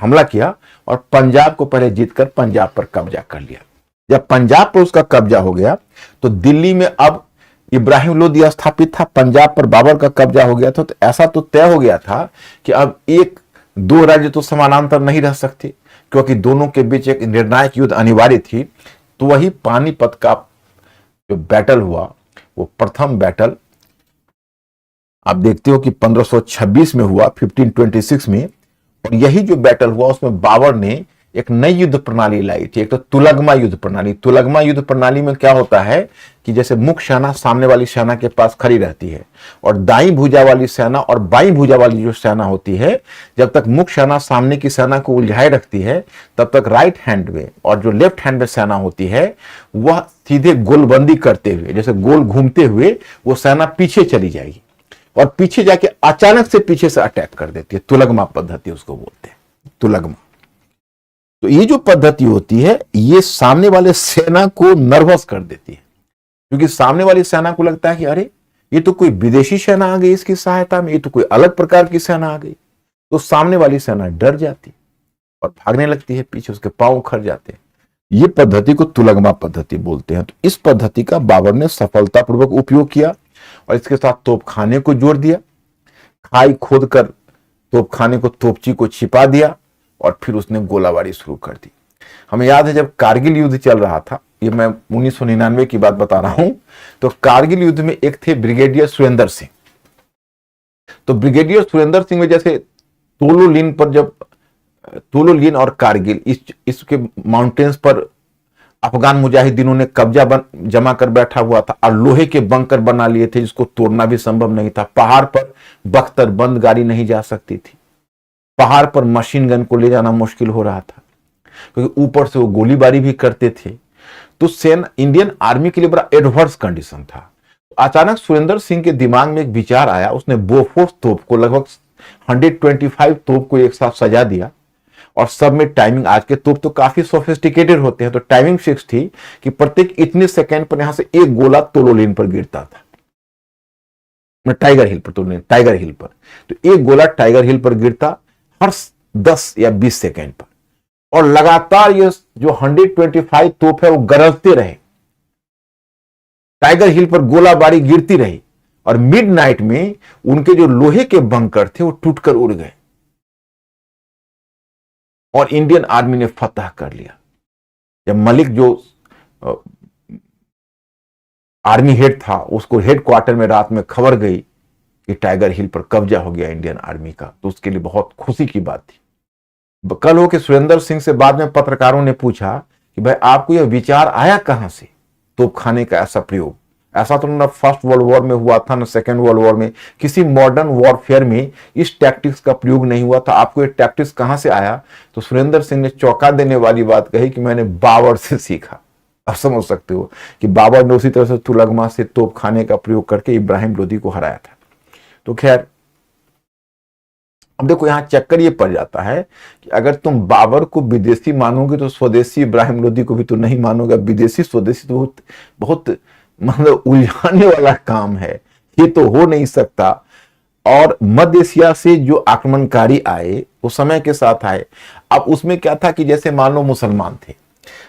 हमला किया और पंजाब को पहले जीतकर पंजाब पर कब्जा कर लिया। जब पंजाब पर उसका कब्जा हो गया तो दिल्ली में अब इब्राहिम लोधी स्थापित था, पंजाब पर बाबर का कब्जा हो गया था। तो ऐसा तो तय हो गया था कि अब एक दो राज्य तो समानांतर नहीं रह सकते, क्योंकि दोनों के बीच एक निर्णायक युद्ध अनिवार्य थी। तो वही पानीपत का जो बैटल हुआ, वो प्रथम बैटल आप देखते हो कि 1526 में हुआ, 1526 में। और यही जो बैटल हुआ उसमें बाबर ने एक नई युद्ध प्रणाली लाई थी, एक तो तुलगमा युद्ध प्रणाली। तुलगमा युद्ध प्रणाली में क्या होता है कि जैसे मुख्य सेना सामने वाली सेना के पास खड़ी रहती है और दाईं भुजा वाली सेना और बाईं भुजा वाली जो सेना होती है, जब तक मुख्य सेना सामने की सेना को उलझाए रखती है तब तक राइट हैंड में, और जो लेफ्ट हैंड में सेना होती है वह सीधे गोलबंदी करते हुए, जैसे गोल घूमते हुए वो सेना पीछे चली जाएगी और पीछे जाके अचानक से पीछे से अटैक कर देती है। तुलगमा पद्धति उसको बोलते हैं, तुलगमा। तो ये जो पद्धति होती है ये सामने वाले सेना को नर्वस कर देती है, क्योंकि सामने वाली सेना को लगता है कि अरे ये तो कोई विदेशी सेना आ गई इसकी सहायता में, ये तो कोई अलग प्रकार की सेना आ गई। तो सामने वाली सेना डर जाती और भागने लगती है पीछे, उसके पांव उखड़ जाते हैं। ये पद्धति को तुलगमा पद्धति बोलते हैं। तो इस पद्धति का बाबर ने सफलतापूर्वक उपयोग किया और इसके साथ तोपखाने को जोड़ दिया, खाई खोदकर तोपखाने को, तोपची को छिपा दिया और फिर उसने गोलाबारी शुरू कर दी। हमें याद है जब कारगिल युद्ध चल रहा था, ये मैं 1999 की बात बता रहा हूं, तो कारगिल युद्ध में एक थे ब्रिगेडियर सुरेंद्र सिंह। तो ब्रिगेडियर सुरेंद्र सिंह में जैसे तोलोलिन पर, जब तोलोलिन और कारगिल इसके माउंटेन्स पर अफगान मुजाहिदीनों ने कब्जा जमा कर बैठा हुआ था और लोहे के बंकर बना लिए थे जिसको तोड़ना भी संभव नहीं था। पहाड़ पर बख्तर बंद गाड़ी नहीं जा सकती थी, पहाड़ पर मशीन गन को ले जाना मुश्किल हो रहा था क्योंकि ऊपर से वो गोलीबारी भी करते थे। तो सेना, इंडियन आर्मी के लिए बड़ा एडवर्स कंडीशन था। अचानक सुरेंद्र सिंह के दिमाग में एक विचार आया। उसने बोफोर्स तोप को, लगभग 125 तोप को एक साथ सजा दिया और सब में टाइमिंग, आज के तोप तो काफी सोफिस्टिकेटेड होते हैं, तो टाइमिंग फिक्स थी कि प्रत्येक इतने सेकंड पर यहां से एक गोला तोलोलिन पर गिरता था, टाइगर हिल पर, तो टाइगर हिल पर, तो एक गोला टाइगर हिल पर गिरता हर 10 या 20 सेकंड पर, और लगातार ये जो 125 तोप है वो गरजते रहे, टाइगर हिल पर गोलाबारी गिरती रही, और मिडनाइट में उनके जो लोहे के बंकर थे वो टूटकर उड़ गए और इंडियन आर्मी ने फतह कर लिया। जब मलिक जो आर्मी हेड था, उसको हेडक्वार्टर में रात में खबर गई कि टाइगर हिल पर कब्जा हो गया इंडियन आर्मी का, तो उसके लिए बहुत खुशी की बात थी। कल हो के सुरेंद्र सिंह से बाद में पत्रकारों ने पूछा कि भाई आपको यह विचार आया कहां से, तोप खाने का ऐसा प्रयोग? ऐसा तो ना फर्स्ट वर्ल्ड वॉर में हुआ था, ना सेकेंड वर्ल्ड वॉर में, किसी मॉडर्न वॉरफेयर में इस टैक्टिक्स का प्रयोग नहीं हुआ था, आपको ये टैक्टिक्स कहां से आया? तो सुरेंद्र सिंह ने चौंका देने वाली बात कही कि मैंने बाबर से सीखा। आप समझ सकते हो कि बाबर ने उसी तरह से तुलगमा से तोप खाने का प्रयोग करके इब्राहिम लोदी को हराया था। तो खैर, अब देखो यहां चक्कर ये पड़ जाता है कि अगर तुम बाबर को विदेशी मानोगे तो स्वदेशी इब्राहिम लोदी को भी तो नहीं मानोगे। विदेशी स्वदेशी तो बहुत बहुत मतलब उलझाने वाला काम है, ये तो हो नहीं सकता। और मध्य एशिया से जो आक्रमणकारी आए वो समय के साथ आए। अब उसमें क्या था कि जैसे मान लो मुसलमान थे,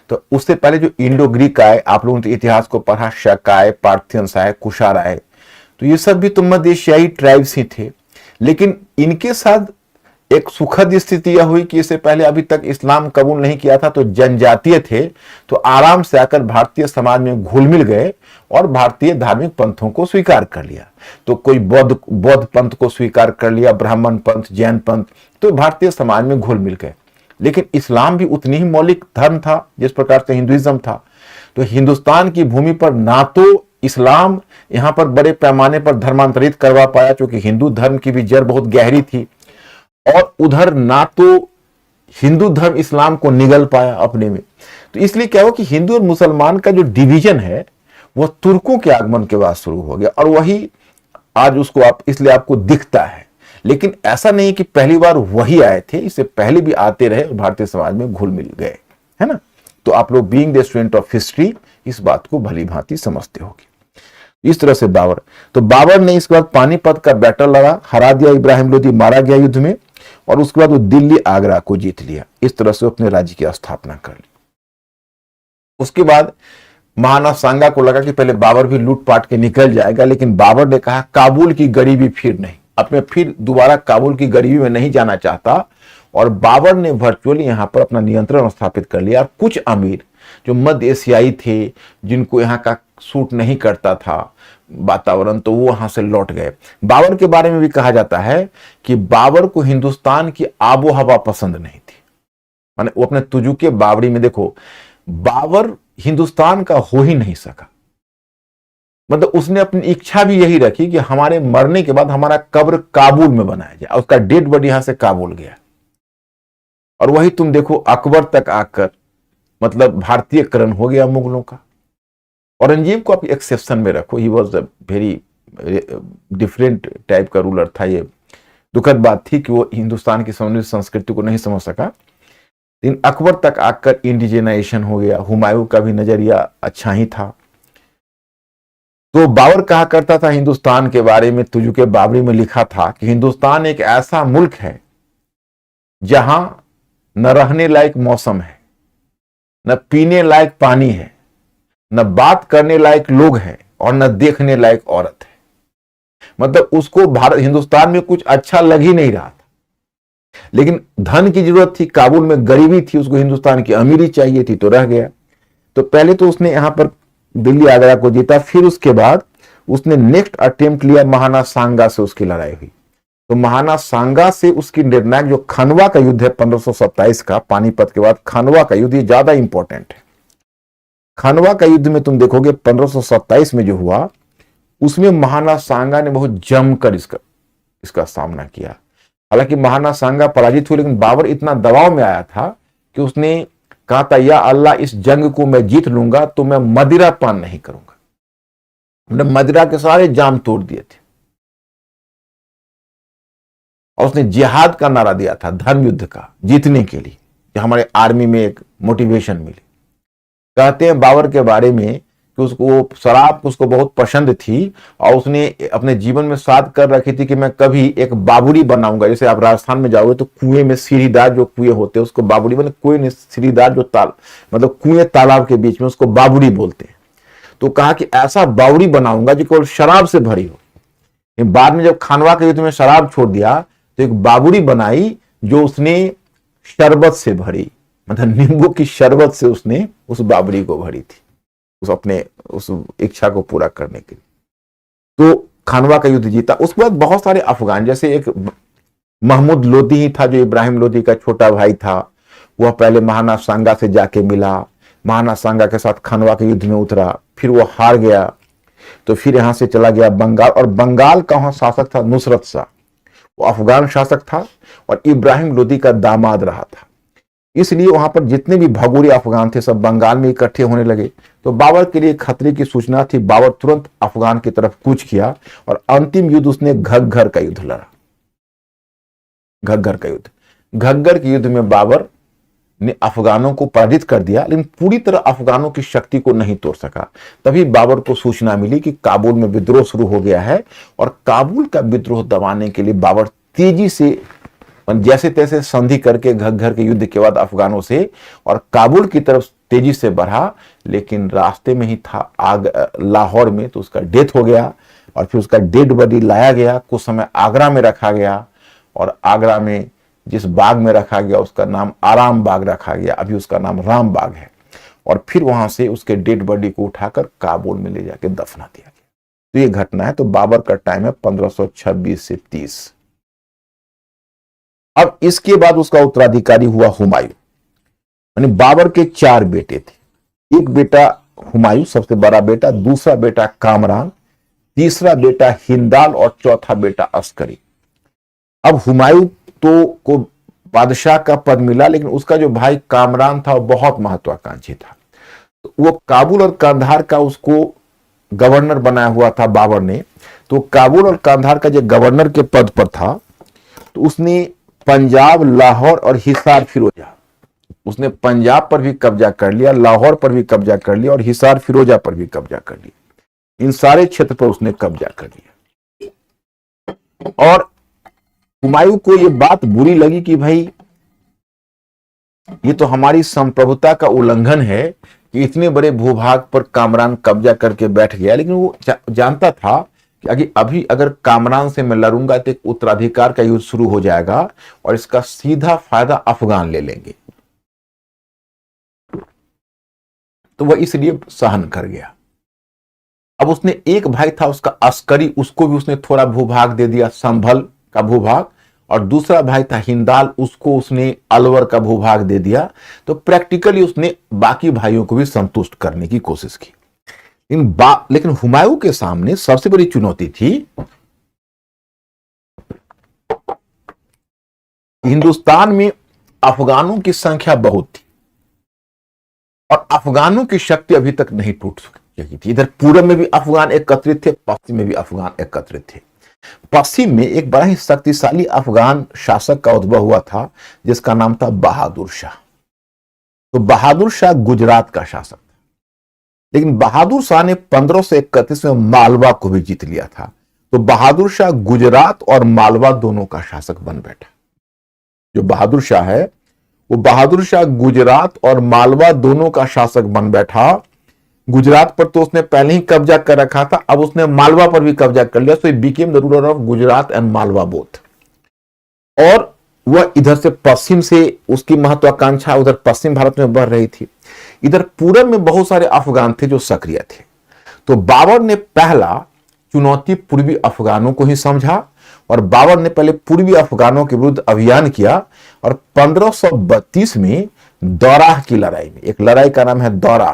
तो उससे पहले जो इंडो ग्रीक आए, आप लोगों ने इतिहास को पढ़ा, शक आए, पार्थियंस आए, कुषाण आए, तो ये सब भी तो मध्य एशियाई ट्राइब्स ही थे। लेकिन इनके साथ एक सुखद स्थिति यह हुई कि इससे पहले अभी तक इस्लाम कबूल नहीं किया था, तो जनजातीय थे, तो आराम से आकर भारतीय समाज में घुल मिल गए और भारतीय धार्मिक पंथों को स्वीकार कर लिया। तो कोई बौद्ध पंथ को स्वीकार कर लिया, ब्राह्मण पंथ, जैन पंथ, तो भारतीय समाज में घुल मिल गए। लेकिन इस्लाम भी उतनी ही मौलिक धर्म था जिस प्रकार से हिंदुइज्म था। तो हिंदुस्तान की भूमि पर ना तो इस्लाम यहां पर बड़े पैमाने पर धर्मांतरित करवा पाया, क्योंकि हिंदू धर्म की भी जड़ बहुत गहरी थी, और उधर ना तो हिंदू धर्म इस्लाम को निगल पाया अपने में। तो इसलिए क्या हुआ कि हिंदू और मुसलमान का जो डिवीजन है वह तुर्कों के आगमन के बाद शुरू हो गया, और वही आज उसको आप इसलिए आपको दिखता है। लेकिन ऐसा नहीं कि पहली बार वही आए थे, इससे पहले भी आते रहे और भारतीय समाज में घुल मिल गए, है ना। तो आप लोग being the student of history इस बात को भली भांति समझते होंगे। इस तरह से बाबर ने इसके बाद पानीपत का बैटल लड़ा, हरा दिया, इब्राहिम लोदी मारा गया युद्ध में, और उसके बाद वो दिल्ली आगरा को जीत लिया। इस तरह से अपने राज्य की स्थापना कर ली। उसके बाद महाना सांगा को लगा कि पहले बाबर भी लूटपाट के निकल जाएगा, लेकिन बाबर ने कहा काबुल की गरीबी फिर नहीं, अब मैं फिर दोबारा काबुल की गरीबी में नहीं जाना चाहता। और बाबर ने वर्चुअली यहां पर अपना नियंत्रण स्थापित कर लिया। और कुछ अमीर जो मध्य एशियाई थे, जिनको यहाँ का सूट नहीं करता था वातावरण, तो वो वहां से लौट गए। बाबर के बारे में भी कहा जाता है कि बाबर को हिंदुस्तान की आबो हवा पसंद नहीं थी। माने वो अपने तुजुके बाबरी में, देखो बाबर हिंदुस्तान का हो ही नहीं सका, मतलब उसने अपनी इच्छा भी यही रखी कि हमारे मरने के बाद हमारा कब्र काबुल में बनाया जाए। उसका डेड बॉडी यहां से काबुल गया, और वही तुम देखो अकबर तक आकर मतलब भारतीयकरण हो गया मुगलों का। औरंगजेब को आप एक्सेप्शन में रखो, he was a very different type का रूलर था। ये दुखद बात थी कि वो हिंदुस्तान की समृद्ध संस्कृति को नहीं समझ सका। लेकिन अकबर तक आकर इंडिजेनाइजेशन हो गया। हुमायूं का भी नजरिया अच्छा ही था। तो बाबर कहा करता था हिंदुस्तान के बारे में, तुजुके बाबरी में लिखा था कि हिंदुस्तान एक ऐसा मुल्क है जहां न रहने लायक मौसम है, न पीने लायक पानी है, न बात करने लायक लोग हैं, और न देखने लायक औरत है। मतलब उसको भारत हिंदुस्तान में कुछ अच्छा लग ही नहीं रहा था, लेकिन धन की जरूरत थी, काबुल में गरीबी थी, उसको हिंदुस्तान की अमीरी चाहिए थी, तो रह गया। तो पहले तो उसने यहां पर दिल्ली आगरा को जीता, फिर उसके बाद उसने नेक्स्ट अटेम्प्ट लिया, महाना सांगा से उसकी लड़ाई हुई। तो महाना सांगा से उसकी निर्णायक जो खनवा का युद्ध है 1527 का, पानीपत के बाद खनवा का युद्ध, ये ज्यादा इंपॉर्टेंट है। खनवा का युद्ध में तुम देखोगे 1527 में जो हुआ, उसमें महाना सांगा ने बहुत जमकर इसका सामना किया। हालांकि महाना सांगा पराजित हुई, लेकिन बाबर इतना दबाव में आया था कि उसने कहा था, या अल्लाह इस जंग को मैं जीत लूंगा तो मैं मदिरा पान नहीं करूंगा। मतलब मदिरा के सारे जाम तोड़ दिए थे और उसने जिहाद का नारा दिया था, धर्म युद्ध का, जीतने के लिए, कि हमारे आर्मी में एक मोटिवेशन मिली। कहते हैं बाबर के बारे में कि उसको वो शराब उसको बहुत पसंद थी और उसने अपने जीवन में साध कर रखी थी कि मैं कभी एक बाबुरी बनाऊंगा। जैसे आप राजस्थान में जाओगे तो कुएं में सीढ़ीदार जो कुएं होते हैं उसको बाबुरी, मतलब कुएं में सीढ़ीदार जो मतलब कुएं तालाब के बीच में, उसको बाबुरी बोलते हैं। तो कहा कि ऐसा बावड़ी बनाऊंगा जो केवल शराब से भरी हो। बाद में जब खानवा के युद्ध में शराब छोड़ दिया तो एक बाबुरी बनाई जो उसने शरबत से भरी, मतलब नींबू की शरबत से उसने उस बाबरी को भरी थी, उस इच्छा को पूरा करने के लिए। तो खानवा का युद्ध जीता। उसके बाद बहुत सारे अफगान, जैसे एक महमूद लोदी ही था जो इब्राहिम लोदी का छोटा भाई था, वह पहले महाना सांगा से जाके मिला, महाना सांगा के साथ खानवा के युद्ध में उतरा, फिर वो हार गया, तो फिर यहां से चला गया बंगाल, और बंगाल का वहां शासक था नुसरत शाह, वो अफगान शासक था और इब्राहिम लोदी का दामाद रहा था। इसलिए वहां पर जितने भी भगोरी अफगान थे सब बंगाल में इकट्ठे होने लगे। तो बाबर के लिए खतरे की सूचना थी, बाबर तुरंत अफगान की तरफ कूच किया और अंतिम युद्ध उसने घग्गर का युद्ध लड़ा। घग्गर का युद्ध, घग्गर के युद्ध में बाबर ने अफगानों को पराजित कर दिया, लेकिन पूरी तरह अफगानों की शक्ति को नहीं तोड़ सका। तभी बाबर को सूचना मिली कि काबुल में विद्रोह शुरू हो गया है, और काबुल का विद्रोह दबाने के लिए बाबर तेजी से जैसे तैसे संधि करके घग्गर के युद्ध के बाद अफगानों से और काबुल की तरफ तेजी से बढ़ा। लेकिन रास्ते में ही था आग लाहौर में, तो उसका डेथ हो गया और फिर उसका डेड बॉडी लाया गया, कुछ समय आगरा में रखा गया, और आगरा में जिस बाग में रखा गया उसका नाम आराम बाग रखा गया, अभी उसका नाम राम बाग है। और फिर वहां से उसके डेड बॉडी को उठाकर काबुल में ले जाके दफना दिया गया। तो ये घटना है। तो बाबर का टाइम है 1526 से 30। अब इसके बाद उसका उत्तराधिकारी हुआ हुमायूं। यानी बाबर के 4 बेटे थे, एक बेटा हुमायूं सबसे बड़ा बेटा, दूसरा बेटा कामरान, तीसरा बेटा हिंदाल और चौथा बेटा अस्करी। अब हुमायूं तो को बादशाह का पद मिला, लेकिन उसका जो भाई कामरान था वो बहुत महत्वाकांक्षी था। तो वो काबुल और कंधार का उसको गवर्नर बनाया हुआ था बाबर ने। तो काबुल और कंधार का जो गवर्नर के पद पर था, तो उसने पंजाब, लाहौर और हिसार फिरोजा, उसने पंजाब पर भी कब्जा कर लिया, लाहौर पर भी कब्जा कर लिया और हिसार फिरोजा पर भी कब्जा कर लिया। इन सारे क्षेत्र पर उसने कब्जा कर लिया। और हुमायूं को यह बात बुरी लगी कि भाई ये तो हमारी संप्रभुता का उल्लंघन है कि इतने बड़े भूभाग पर कामरान कब्जा करके बैठ गया। लेकिन वो जानता था कि अभी अगर कामरान से मैं लड़ूंगा तो एक उत्तराधिकार का युद्ध शुरू हो जाएगा और इसका सीधा फायदा अफगान ले लेंगे। तो वह इसलिए सहन कर गया। अब उसने एक भाई था उसका अस्करी, उसको भी उसने थोड़ा भूभाग दे दिया, संभल का भूभाग, और दूसरा भाई था हिंदाल, उसको उसने अलवर का भूभाग दे दिया। तो प्रैक्टिकली उसने बाकी भाइयों को भी संतुष्ट करने की कोशिश की। लेकिन हुमायूं के सामने सबसे बड़ी चुनौती थी हिंदुस्तान में अफगानों की संख्या बहुत थी और अफगानों की शक्ति अभी तक नहीं टूट सकी थी। इधर पूर्व में भी अफगान एकत्रित थे, पश्चिम में भी अफगान एकत्रित थे। पश्चिम में एक बड़ा ही शक्तिशाली अफगान शासक का उद्भव हुआ था जिसका नाम था बहादुर शाह। तो बहादुर शाह गुजरात का शासक था, लेकिन बहादुर शाह ने 1531 में मालवा को भी जीत लिया था। तो बहादुर शाह गुजरात और मालवा दोनों का शासक बन बैठा। जो बहादुर शाह है वो बहादुर शाह गुजरात और मालवा दोनों का शासक बन बैठा। गुजरात पर तो उसने पहले ही कब्जा कर रखा था, अब उसने मालवा पर भी कब्जा कर लिया। So he became the ruler of Gujarat and Malwa both. और वह इधर से पश्चिम से उसकी महत्वाकांक्षा उधर पश्चिम भारत में बढ़ रही थी। इधर पूरब में बहुत सारे अफगान थे जो सक्रिय थे। तो बाबर ने पहला चुनौती पूर्वी अफगानों को ही समझा और बाबर ने पहले पूर्वी अफगानों के विरुद्ध अभियान किया। और 1532 में दौराह की लड़ाई में, एक लड़ाई का नाम है दौराह,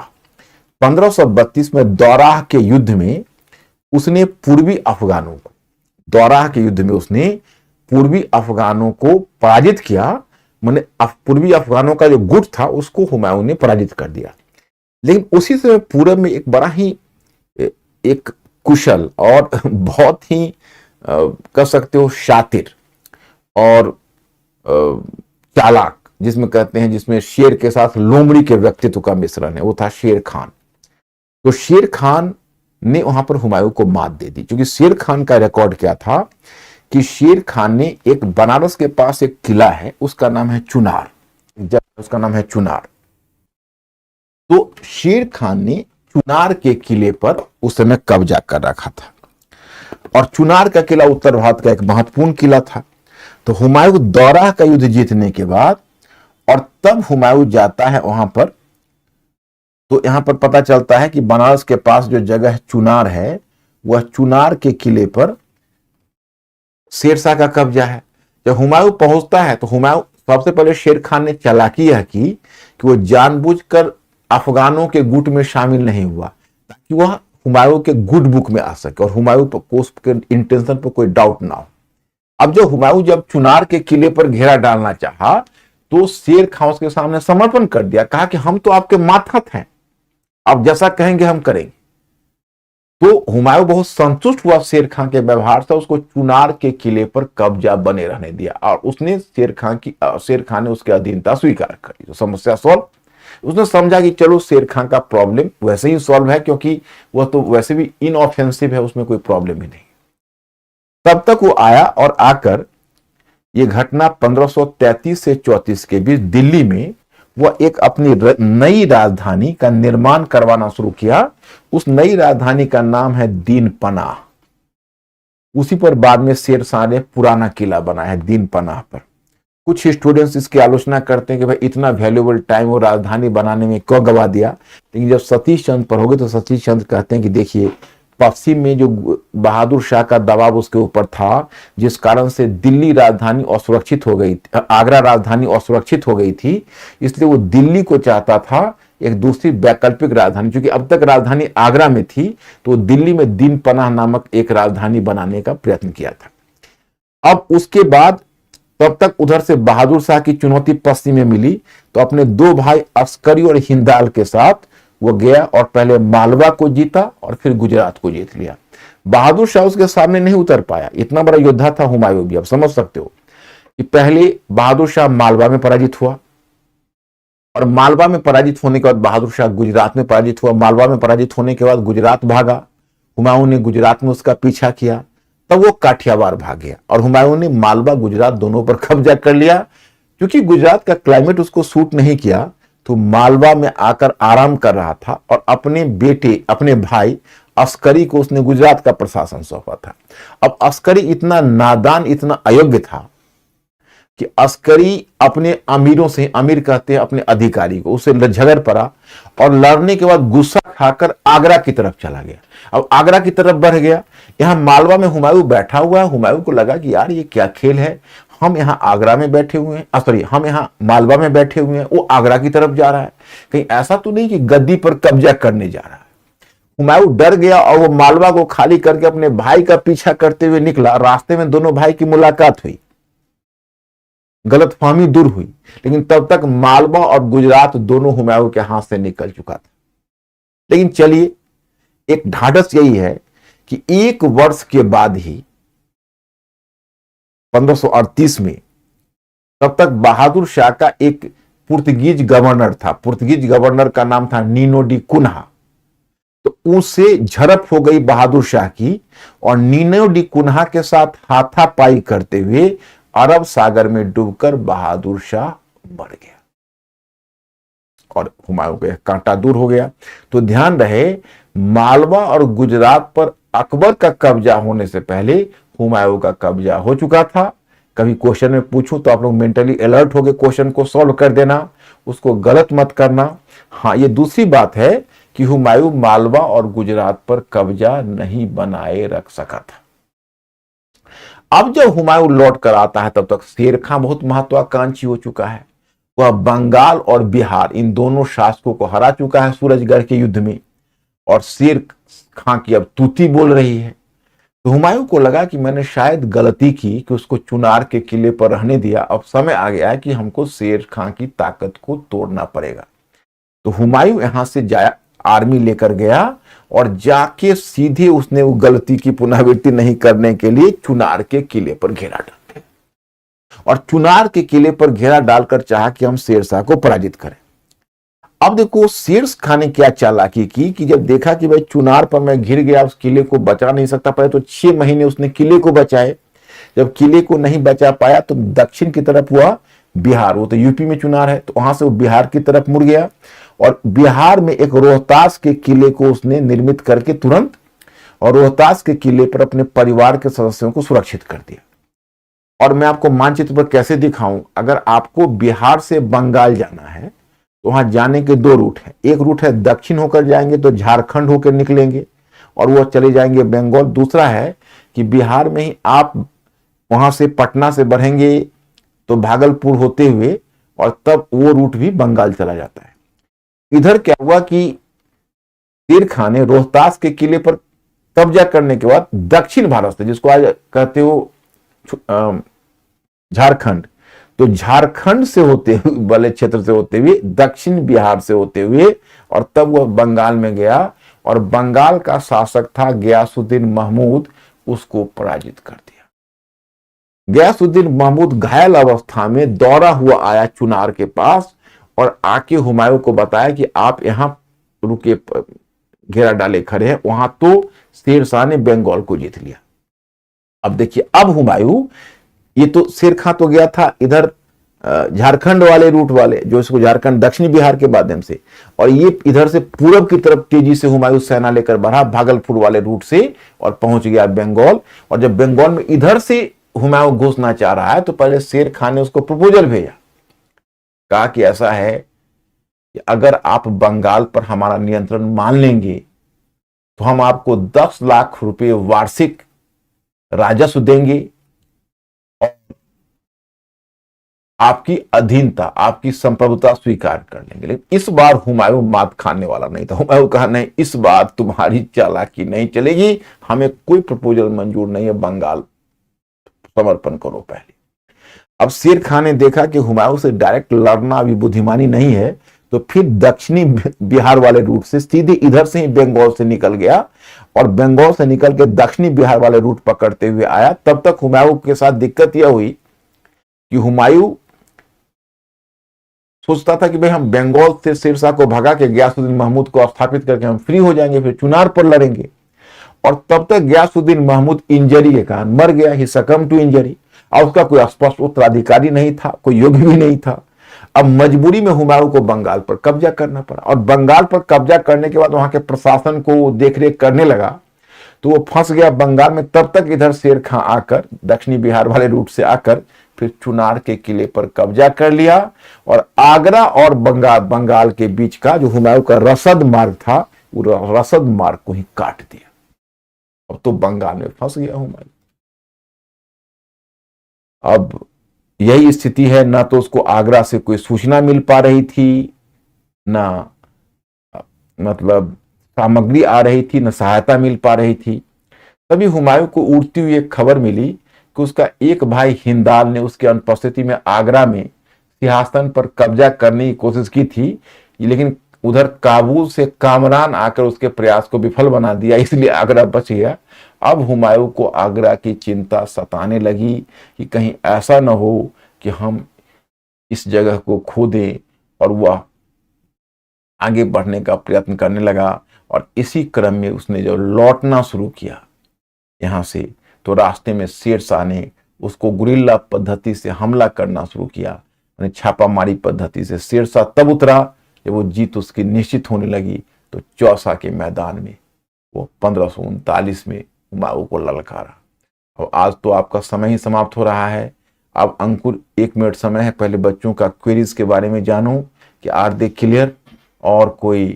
1532 में दौराह के युद्ध में उसने पूर्वी अफगानों को, दौराह के युद्ध में उसने पूर्वी अफगानों को पराजित किया। मैंने पूर्वी अफगानों का जो गुट था उसको हुमायूं ने पराजित कर दिया। लेकिन उसी समय पूरब में एक बड़ा ही एक कुशल और बहुत ही कह सकते हो शातिर और चालाक, जिसमें कहते हैं जिसमें शेर के साथ लोमड़ी के व्यक्तित्व का मिश्रण है, वो था शेर खान। तो शेर खान ने वहां पर हुमायूं को मात दे दी, क्योंकि शेर खान का रिकॉर्ड क्या था कि शेर खान ने एक बनारस के पास एक किला है, उसका नाम है चुनार, उसका नाम है चुनार। तो शेर खान ने चुनार के किले पर उस समय कब्जा कर रखा था, और चुनार का किला उत्तर भारत का एक महत्वपूर्ण किला था। तो हुमायूं दौरा का युद्ध जीतने के बाद और तब हुमायूं जाता है वहां पर, तो यहां पर पता चलता है कि बनारस के पास जो जगह चुनार है, वह चुनार के किले पर शेरशाह का कब्जा है। जब हुमायूं पहुंचता है तो हुमायूं सबसे पहले शेर खान ने चालाकी यह की कि वो जानबूझकर अफगानों के गुट में शामिल नहीं हुआ, ताकि वह हुमायूं के गुड बुक में आ सके और हुमायूं को उसके इंटेंशन पर कोई डाउट ना हो। अब जब हुमायूं जब चुनार के किले पर घेरा डालना चाहा, तो शेर खान उसके सामने समर्पण कर दिया, कहा कि हम तो आपके मातहत हैं, आप जैसा कहेंगे हम करेंगे। तो हुमायूं बहुत संतुष्ट हुआ शेर खान के व्यवहार से, उसको चुनार के किले पर कब्जा बने रहने दिया, और उसने शेर खान ने उसकी अधीनता स्वीकार कर ली। तो समस्या सॉल्व। उसने समझा कि चलो शेर खान का प्रॉब्लम वैसे ही सॉल्व है, क्योंकि वह तो वैसे भी इनऑफेंसिव है, उसमें कोई प्रॉब्लम ही नहीं। तब तक वो आया, और आकर ये घटना 1533 से 34 के बीच दिल्ली में वह एक अपनी नई राजधानी का निर्माण करवाना शुरू किया। उस नई राजधानी का नाम है दीन पनाह। उसी पर बाद में शेरशाह ने पुराना किला बनाया है दीन पनाह पर। कुछ स्टूडेंट्स इसकी आलोचना करते हैं कि भाई इतना वैल्यूएबल टाइम वो राजधानी बनाने में क्यों गवा दिया, लेकिन जब सतीश चंद्र पर हो गए तो सतीश चंद्र कहते हैं कि देखिए, पश्चिम में जो बहादुर शाह का दबाव उसके ऊपर था, जिस कारण से दिल्ली राजधानी असुरक्षित हो गई, आगरा राजधानी असुरक्षित हो गई थी, इसलिए वो दिल्ली को चाहता था एक दूसरी वैकल्पिक राजधानी, क्योंकि अब तक राजधानी आगरा में थी, तो दिल्ली में दीन पनाह नामक एक राजधानी बनाने का प्रयत्न किया था। अब उसके बाद तब तक उधर से बहादुर शाह की चुनौती पश्चिम में मिली, तो अपने दो भाई अस्करी और हिंदाल के साथ वो गया और पहले मालवा को जीता और फिर गुजरात को जीत लिया। बहादुर शाह उसके सामने नहीं उतर पाया, इतना बड़ा योद्धा था हुमायूं भी। अब समझ सकते हो कि पहले बहादुर शाह मालवा में पराजित हुआ, और मालवा में पराजित होने के बाद बहादुर शाह गुजरात में पराजित हुआ। मालवा में पराजित होने के बाद गुजरात भागा, हुमायूं ने गुजरात में उसका पीछा किया, तब वो काठियावाड़ भाग गया, और हुमायूं ने मालवा गुजरात दोनों पर कब्जा कर लिया। क्योंकि गुजरात का क्लाइमेट उसको सूट नहीं किया, तो मालवा में आकर आराम कर रहा था, और अपने बेटे अपने भाई अस्करी को उसने गुजरात का प्रशासन सौंपा था। अब अस्करी इतना नादान, इतना अयोग्य था कि अस्करी अपने अमीरों से, अमीर कहते हैं अपने अधिकारी को, उससे झगड़ पड़ा, और लड़ने के बाद गुस्सा खाकर आगरा की तरफ चला गया। अब आगरा की तरफ बढ़ गया। यहां मालवा में हुमायूं बैठा हुआ है। हुमायूं को लगा कि यार ये क्या खेल है, हम यहाँ आगरा में बैठे हुए हैं, सॉरी हम यहाँ मालवा में बैठे हुए हैं, वो आगरा की तरफ जा रहा है, कहीं ऐसा तो नहीं कि गद्दी पर कब्जा करने जा रहा है। हुमायूं डर गया और वो मालवा को खाली करके अपने भाई का पीछा करते हुए निकला। रास्ते में दोनों भाई की मुलाकात हुई, गलतफहमी दूर हुई, लेकिन तब तक मालवा और गुजरात दोनों हुमायूं के हाथ से निकल चुका था। लेकिन चलिए, एक ढाढ़स यही है कि एक वर्ष के बाद ही 1538 में, तब तक बहादुर शाह का एक पुर्तगीज गवर्नर था। पुर्तगीज गवर्नर का नाम था नीनो डी कुन्हा। तो उससे झड़प हो गई बहादुर शाह की, और नीनो डी कुन्हा के साथ हाथापाई करते हुए अरब सागर में डूबकर बहादुर शाह मर गया, और हुमायूं का कांटा दूर हो गया। तो ध्यान रहे, मालवा और गुजरात पर अकबर का कब्जा होने से पहले हुमायूं का कब्जा हो चुका था। कभी क्वेश्चन में पूछूं तो आप लोग मेंटली अलर्ट हो गए, क्वेश्चन को सॉल्व कर देना, उसको गलत मत करना। हाँ, ये दूसरी बात है कि हुमायूं मालवा और गुजरात पर कब्जा नहीं बनाए रख सका था। अब जब हुमायूं लौट कर आता है, तब तक शेर खां बहुत महत्वाकांक्षी हो चुका है। वह बंगाल और बिहार इन दोनों शासकों को हरा चुका है सूरजगढ़ के युद्ध में, और शेर खां की अब तूती बोल रही है। तो हुमायूं को लगा कि मैंने शायद गलती की कि उसको चुनार के किले पर रहने दिया। अब समय आ गया है कि हमको शेर खां की ताकत को तोड़ना पड़ेगा। तो हुमायूं यहां से जाया, आर्मी लेकर गया और जाके सीधे उसने वो गलती की पुनरावृत्ति नहीं करने के लिए चुनार के किले पर घेरा डाल दिया और चुनार के किले पर घेरा डालकर चाहा कि हम शेरशाह को पराजित करें। अब देखो शेर खान ने क्या चालाकी की कि जब देखा कि भाई चुनार पर मैं घिर गया, उस किले को बचा नहीं सकता, पहले तो 6 महीने उसने किले को बचाए। जब किले को नहीं बचा पाया तो दक्षिण की तरफ हुआ बिहार, वो तो यूपी में चुनार है, तो वहां से वो बिहार की तरफ मुड़ गया और बिहार में एक रोहतास के किले को उसने निर्मित करके तुरंत और रोहतास के किले पर अपने परिवार के सदस्यों को सुरक्षित कर दिया। और मैं आपको मानचित्र पर कैसे दिखाऊं, अगर आपको बिहार से बंगाल जाना है तो वहां जाने के 2 रूट हैं। एक रूट है दक्षिण होकर जाएंगे तो झारखंड होकर निकलेंगे और वो चले जाएंगे बंगाल। दूसरा है कि बिहार में ही आप वहां से पटना से बढ़ेंगे तो भागलपुर होते हुए और तब वो रूट भी बंगाल चला जाता है। इधर क्या हुआ कि शेर खान ने रोहतास के किले पर कब्जा करने के बाद दक्षिण भारत से, जिसको आज कहते हो झारखंड, तो झारखंड से होते हुए वाले क्षेत्र से होते हुए दक्षिण बिहार से होते हुए और तब वह बंगाल में गया और बंगाल का शासक था गयासुद्दीन महमूद, उसको पराजित कर दिया। गयासुद्दीन महमूद घायल अवस्था में दौड़ा हुआ आया चुनार के पास और आके हुमायूं को बताया कि आप यहां रुके, घेरा डाले खड़े हैं। वहां तो शेरशाह ने बंगाल को जीत लिया। अब देखिए, अब हुमायूं, ये तो शेर खां तो गया था इधर झारखंड वाले रूट वाले, जो इसको झारखंड दक्षिणी बिहार के माध्यम से, और ये इधर से पूरब की तरफ तेजी से हुमायूं सेना लेकर बढ़ा भागलपुर वाले रूट से और पहुंच गया बंगाल। और जब बंगाल में इधर से हुमायूं घुसना चाह रहा है तो पहले शेर खान ने उसको प्रपोजल भेजा, कहा कि ऐसा है कि अगर आप बंगाल पर हमारा नियंत्रण मान लेंगे तो हम आपको 10 लाख रुपए वार्षिक राजस्व देंगे और आपकी अधीनता, आपकी संप्रभुता स्वीकार कर लेंगे। लेकिन इस बार हुमायूं मात खाने वाला नहीं था। हुमायूं कहा नहीं, इस बार तुम्हारी चालाकी नहीं चलेगी, हमें कोई प्रपोजल मंजूर नहीं है, बंगाल समर्पण करो पहले। अब शेर खान ने देखा कि हुमायूं से डायरेक्ट लड़ना अभी बुद्धिमानी नहीं है, तो फिर दक्षिणी बिहार वाले रूट से सीधे इधर से ही बंगाल से निकल गया और बंगाल से निकल के दक्षिणी बिहार वाले रूट पकड़ते हुए आया। तब तक हुमायूं के साथ दिक्कत यह हुई कि हुमायूं सोचता था कि भाई हम बंगाल से शेरशाह को भगा के गयासुद्दीन महमूद को स्थापित करके हम फ्री हो जाएंगे, फिर चुनार पर लड़ेंगे। और तब तक गयासुद्दीन महमूद इंजरी के कारण मर गया, ही सकम टू इंजरी, और उसका कोई स्पष्ट उत्तराधिकारी नहीं था, कोई योग्य भी नहीं था। अब मजबूरी में हुमायूं को बंगाल पर कब्जा करना पड़ा और बंगाल पर कब्जा करने के बाद वहां के प्रशासन को देखरेख करने लगा तो वो फंस गया बंगाल में। तब तक इधर शेर खां आकर दक्षिणी बिहार वाले रूट से आकर फिर चुनार के किले पर कब्जा कर लिया और आगरा और बंगाल के बीच का जो हुमायूं का रसद मार्ग था, वो रसद मार्ग को ही काट दिया। अब तो बंगाल में फंस गया हुमायूं। अब यही स्थिति है, ना तो उसको आगरा से कोई सूचना मिल पा रही थी, ना मतलब सामग्री आ रही थी, ना सहायता मिल पा रही थी। तभी हुमायूं को उड़ती हुई एक खबर मिली कि उसका एक भाई हिंदाल ने उसकी अनुपस्थिति में आगरा में सिंहासन पर कब्जा करने की कोशिश की थी, लेकिन उधर काबुल से कामरान आकर उसके प्रयास को विफल बना दिया, इसलिए आगरा बच गया। अब हुमायूं को आगरा की चिंता सताने लगी कि कहीं ऐसा न हो कि हम इस जगह को खो दें, और वह आगे बढ़ने का प्रयत्न करने लगा। और इसी क्रम में उसने जब लौटना शुरू किया यहां से, तो रास्ते में शेरशाह ने उसको गुरिल्ला पद्धति से हमला करना शुरू किया, छापामारी पद्धति से। शेरशाह तब उतरा जब वो जीत उसकी निश्चित होने लगी, तो चौसा के मैदान में वो 1539 में हुमायूं को ललकारा। और आज तो आपका समय ही समाप्त हो रहा है। अब अंकुर 1 मिनट समय है, पहले बच्चों का क्वेरीज के बारे में जानूं कि आर दे क्लियर और कोई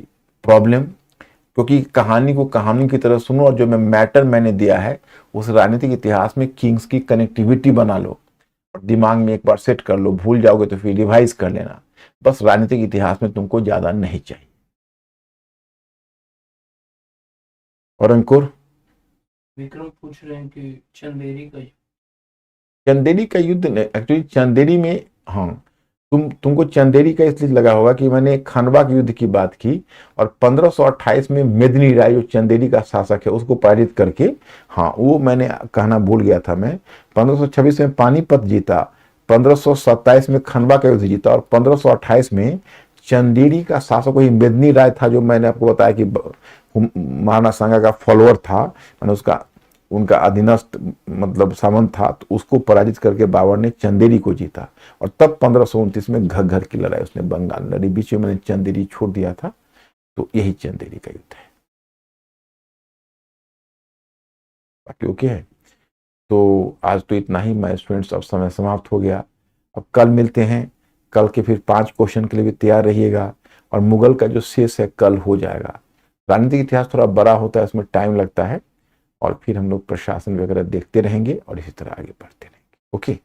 प्रॉब्लम, क्योंकि कहानी को कहानी की तरह सुनो और जो मैटर मैंने दिया है उस राजनीतिक इतिहास में किंग्स की कनेक्टिविटी बना लो और दिमाग में एक बार सेट कर लो। भूल जाओगे तो फिर रिवाइज कर लेना। बस राजनीतिक इतिहास में तुमको ज्यादा नहीं चाहिए। और अंकुर, विक्रम पूछ रहे हैं कि चंदेरी का चंदेरी का युद्ध एक्चुअली चंदेरी में, हाँ, तुमको चंदेरी का इसलिए लगा होगा कि मैंने खानवा के युद्ध की बात की और 1528 में मेदिनी राय जो चंदेरी का शासक है उसको पराजित करके, हाँ वो मैंने कहना भूल गया था मैं, 1526 में पानीपत जीता, 1527 में खनवा का युद्ध जीता और 1528 में चंदेरी का शासक वही मेदिनी राय था जो मैंने आपको बताया कि महाराणा सांगा का फॉलोअर था, मैंने उसका उनका अधीनस्थ मतलब सामंत था, तो उसको पराजित करके बाबर ने चंदेरी को जीता और तब 1529 में घग्घर की लड़ाई उसने बंगाल लड़ी। बीच में मैंने चंदेरी छोड़ दिया था, तो यही चंदेरी का युद्ध है। बाकी ओके है। तो आज तो इतना ही मैं स्टूडेंट्स, अब समय समाप्त हो गया। अब कल मिलते हैं, कल के फिर 5 क्वेश्चन के लिए भी तैयार रहिएगा और मुगल का जो शेष है कल हो जाएगा। राजनीतिक इतिहास थोड़ा बड़ा होता है, इसमें टाइम लगता है और फिर हम लोग प्रशासन वगैरह देखते रहेंगे और इसी तरह आगे बढ़ते रहेंगे। ओके।